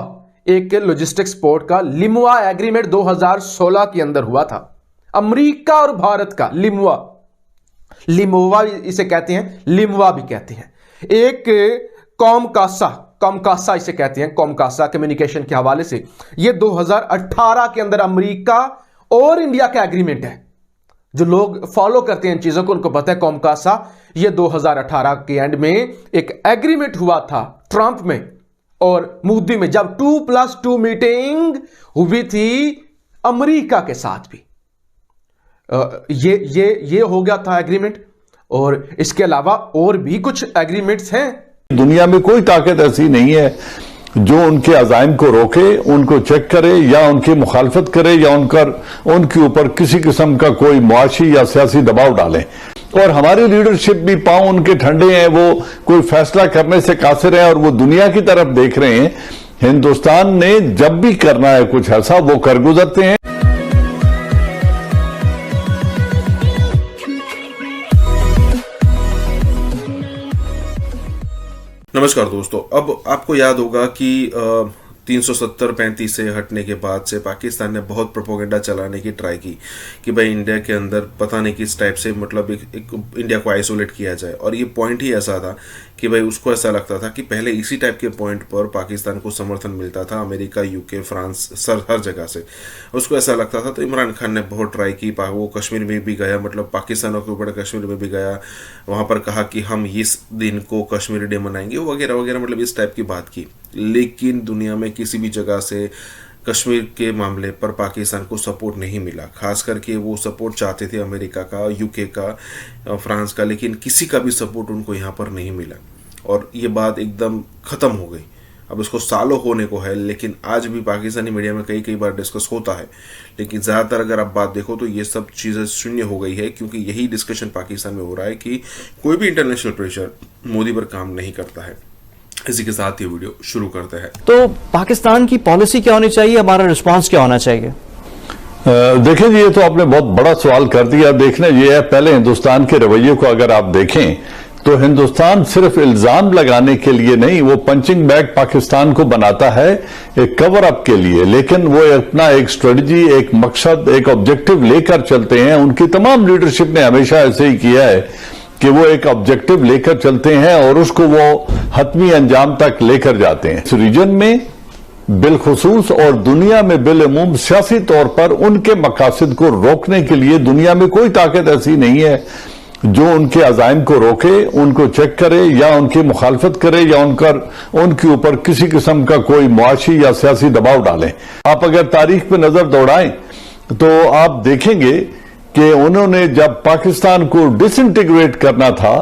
एक लॉजिस्टिक सपोर्ट का लिमुआ एग्रीमेंट 2016 के अंदर हुआ था, अमेरिका और भारत का। लिमुआ इसे कहते हैं, लिमुआ भी कहते हैं। एक कॉमकासा इसे कहते हैं, कॉमकासा कम्युनिकेशन के हवाले से। यह 2018 के अंदर अमेरिका और इंडिया का एग्रीमेंट है। जो लोग फॉलो करते हैं इन चीजों को उनको पता है कॉमकासा। यह 2018 के एंड में एक एग्रीमेंट हुआ था ट्रंप में और मोदी में, जब 2+2 मीटिंग हुई थी अमेरिका के साथ भी। ये हो गया था एग्रीमेंट। और इसके अलावा और भी कुछ एग्रीमेंट्स हैं। दुनिया में कोई ताकत ऐसी नहीं है जो उनके अज़ाइम को रोके, उनको चेक करे या उनकी मुखालफत करे या उनके ऊपर किसी किस्म का कोई मुआशी या सियासी दबाव डाले। और हमारी लीडरशिप भी पांव उनके ठंडे हैं, वो कोई फैसला करने से कासिर है और वो दुनिया की तरफ देख रहे हैं। हिंदुस्तान ने जब भी करना है कुछ ऐसा वो कर गुजरते हैं। नमस्कार दोस्तों, अब आपको याद होगा कि 370-35 से हटने के बाद से पाकिस्तान ने बहुत प्रोपोगेंडा चलाने की ट्राई की कि भाई इंडिया के अंदर पता नहीं किस टाइप से मतलब एक इंडिया को आइसोलेट किया जाए। और ये पॉइंट ही ऐसा था कि भाई उसको ऐसा लगता था कि पहले इसी टाइप के पॉइंट पर पाकिस्तान को समर्थन मिलता था अमेरिका, यूके, फ्रांस, हर जगह से उसको ऐसा लगता था। तो इमरान खान ने बहुत ट्राई की, वो कश्मीर में भी गया, मतलब पाकिस्तान के ऊपर कश्मीर में भी गया, वहाँ पर कहा कि हम इस दिन को कश्मीरी डे मनाएंगे वगैरह वगैरह, मतलब इस टाइप की बात की। लेकिन दुनिया में किसी भी जगह से कश्मीर के मामले पर पाकिस्तान को सपोर्ट नहीं मिला। खास करके वो सपोर्ट चाहते थे अमेरिका का, यूके का, फ्रांस का, लेकिन किसी का भी सपोर्ट उनको यहाँ पर नहीं मिला और ये बात एकदम ख़त्म हो गई। अब इसको सालों होने को है, लेकिन आज भी पाकिस्तानी मीडिया में कई बार डिस्कस होता है, लेकिन ज़्यादातर अगर आप बात देखो तो ये सब चीज़ें शून्य हो गई है, क्योंकि यही डिस्कशन पाकिस्तान में हो रहा है कि कोई भी इंटरनेशनल प्रेशर मोदी पर काम नहीं करता है। इसी के साथ ये वीडियो शुरू करते हैं। तो पाकिस्तान की पॉलिसी क्या होनी चाहिए, हमारा रिस्पॉन्स क्या होना चाहिए? देखिए जी, ये तो आपने बहुत बड़ा सवाल कर दिया। देखना ये है, पहले हिंदुस्तान के रवैये को अगर आप देखें तो हिंदुस्तान सिर्फ इल्जाम लगाने के लिए नहीं, वो पंचिंग बैग पाकिस्तान को बनाता है एक कवर अप के लिए, लेकिन वो अपना एक स्ट्रेटजी, एक मकसद, एक ऑब्जेक्टिव लेकर चलते हैं। उनकी तमाम लीडरशिप ने हमेशा ऐसे ही किया है कि वो एक ऑब्जेक्टिव लेकर चलते हैं और उसको वो हतमी अंजाम तक लेकर जाते हैं। इस रीजन में बिलखुसूस और दुनिया में बिलअमूम सियासी तौर पर उनके मकासद को रोकने के लिए दुनिया में कोई ताकत ऐसी नहीं है जो उनके अज़ाइम को रोके, उनको चेक करे या उनकी मुखालफत करे या उनके ऊपर किसी किस्म का कोई मुआशी या सियासी दबाव डालें। आप अगर तारीख पे नजर दौड़ाएं तो आप देखेंगे कि उन्होंने जब पाकिस्तान को डिसइंटीग्रेट करना था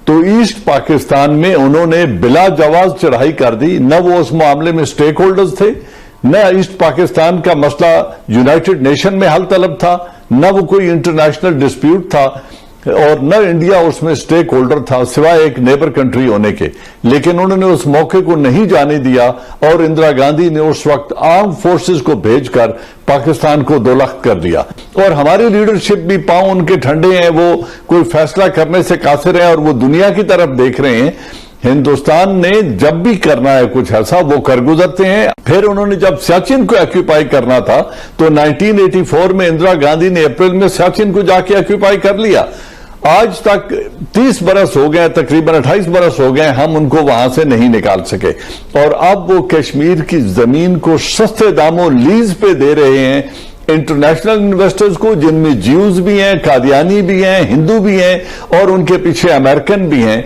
तो ईस्ट पाकिस्तान में उन्होंने बिला जवाज चढ़ाई कर दी। न वो उस मामले में स्टेक होल्डर्स थे, न ईस्ट पाकिस्तान का मसला यूनाइटेड नेशन में हल तलब था, न वो कोई इंटरनेशनल डिस्प्यूट था और न इंडिया उसमें स्टेक होल्डर था सिवाय एक नेबर कंट्री होने के। लेकिन उन्होंने उस मौके को नहीं जाने दिया और इंदिरा गांधी ने उस वक्त आर्म फोर्सेस को भेजकर पाकिस्तान को दोलख्त कर दिया। और हमारी लीडरशिप भी पांव उनके ठंडे हैं, वो कोई फैसला करने से कासिर है और वो दुनिया की तरफ देख रहे हैं। हिंदुस्तान ने जब भी करना है कुछ ऐसा वो कर गुजरते हैं। फिर उन्होंने जब सियाचिन को ऑक्यूपाई करना था तो 1984 में इंदिरा गांधी ने अप्रैल में सियाचिन को जाके ऑक्यूपाई कर लिया। आज तक 30 बरस हो गए, तकरीबन 28 बरस हो गए, हम उनको वहां से नहीं निकाल सके और अब वो कश्मीर की जमीन को सस्ते दामों लीज पे दे रहे हैं इंटरनेशनल इन्वेस्टर्स को, जिनमें ज्यूज भी हैं, कादियानी भी हैं, हिंदू भी हैं और उनके पीछे अमेरिकन भी हैं।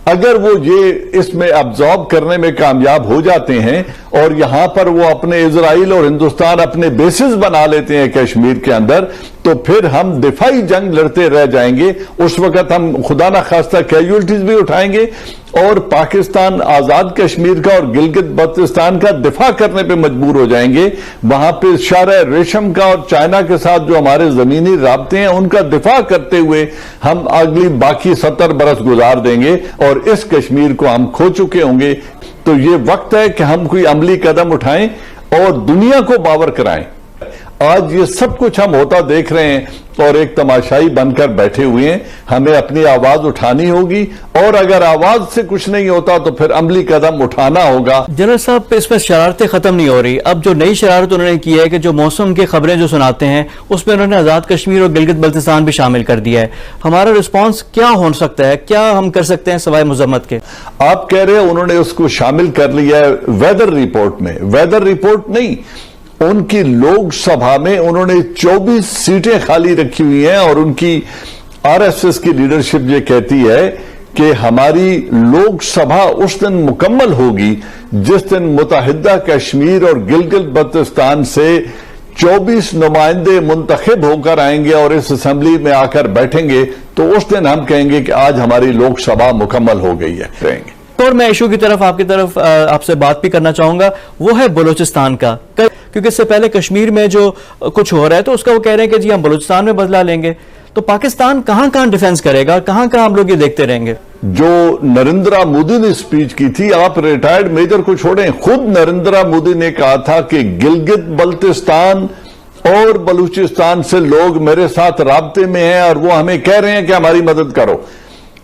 अगर वो ये इसमें अब्जॉर्ब करने में कामयाब हो जाते हैं और यहां पर वो अपने इजराइल और हिंदुस्तान अपने बेसिस बना लेते हैं कश्मीर के अंदर, तो फिर हम दिफाई जंग लड़ते रह जाएंगे। उस वक्त हम खुदा ना खास्ता कैजुअलिटीज भी उठाएंगे और पाकिस्तान आजाद कश्मीर का और गिलगित बल्तिस्तान का दिफा करने पे मजबूर हो जाएंगे। वहां पे शारा रेशम का और चाइना के साथ जो हमारे जमीनी राब्ते हैं उनका दिफा करते हुए हम अगली बाकी 70 बरस गुजार देंगे और इस कश्मीर को हम खो चुके होंगे। तो ये वक्त है कि हम कोई अमली कदम उठाएं और दुनिया को बावर कराएं। आज ये सब कुछ हम होता देख रहे हैं और एक तमाशाई बनकर बैठे हुए हैं। हमें अपनी आवाज उठानी होगी और अगर आवाज से कुछ नहीं होता तो फिर अमली कदम उठाना होगा। जनरल साहब, इसमें शरारतें खत्म नहीं हो रही। अब जो नई शरारत उन्होंने की है कि जो मौसम की खबरें जो सुनाते हैं उसमें उन्होंने आजाद कश्मीर और गिलगित बल्तिस्तान भी शामिल कर दिया है। हमारा रिस्पॉन्स क्या हो सकता है, क्या हम कर सकते हैं सवाए मुजम्मत के? आप कह रहे हैं उन्होंने उसको शामिल कर लिया है वेदर रिपोर्ट में। वेदर रिपोर्ट नहीं, उनकी लोकसभा में उन्होंने 24 सीटें खाली रखी हुई हैं और उनकी आरएसएस की लीडरशिप ये कहती है कि हमारी लोकसभा उस दिन मुकम्मल होगी जिस दिन मुत्तहिदा कश्मीर और गिलगित बल्तिस्तान से 24 नुमाइंदे मुंतखब होकर आएंगे और इस असेंबली में आकर बैठेंगे, तो उस दिन हम कहेंगे कि आज हमारी लोकसभा मुकम्मल हो गई है। रहेंगे। और मैं इशू की तरफ आपसे बात भी करना चाहूंगा, वो है बलूचिस्तान का, क्योंकि इससे पहले कश्मीर में जो कुछ हो रहा है तो उसका वो कह रहे हैं कि जी हम बलूचिस्तान में बदला लेंगे। तो पाकिस्तान कहां डिफेंस करेगा, कहां हम लोग ये देखते रहेंगे? जो नरेंद्र मोदी ने स्पीच की थी, आप रिटायर्ड मेजर को छोड़ें, खुद नरेंद्र मोदी ने कहा था कि गिलगित बल्तिस्तान और बलूचिस्तान से लोग मेरे साथ राब्ते में हैं और वो हमें कह रहे हैं कि हमारी मदद करो।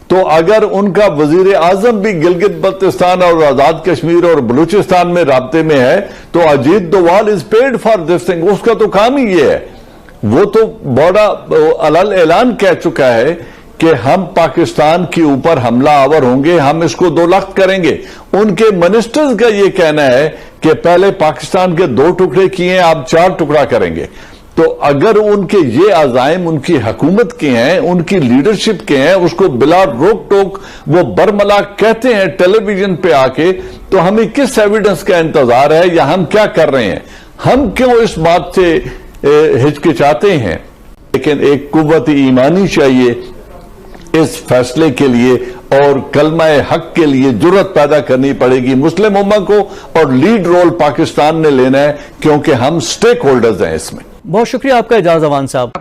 तो अगर उनका वजीर आजम भी गिलगित बल्तिस्तान और आजाद कश्मीर और बलूचिस्तान में राब्ते में है तो Ajit Doval is paid for this thing, उसका तो काम ही ये है। वो तो बड़ा अलल ऐलान कह चुका है कि हम पाकिस्तान के ऊपर हमला आवर होंगे, हम इसको दोलख्त करेंगे। उनके मिनिस्टर्स का ये कहना है कि पहले पाकिस्तान के 2 टुकड़े किए, आप 4 टुकड़ा करेंगे। तो अगर उनके ये अज़ाइम उनकी हुकूमत के हैं, उनकी लीडरशिप के हैं, उसको बिला रोक टोक वो बरमला कहते हैं टेलीविजन पे आके, तो हमें किस एविडेंस का इंतजार है या हम क्या कर रहे हैं? हम क्यों इस बात से हिचकिचाते हैं? लेकिन एक कुव्वत ईमानी चाहिए इस फैसले के लिए और कलमा हक के लिए जुर्रत पैदा करनी पड़ेगी मुस्लिम उम्मा को, और लीड रोल पाकिस्तान ने लेना है क्योंकि हम स्टेक होल्डर्स हैं इसमें। बहुत शुक्रिया आपका एजाज अवान साहब।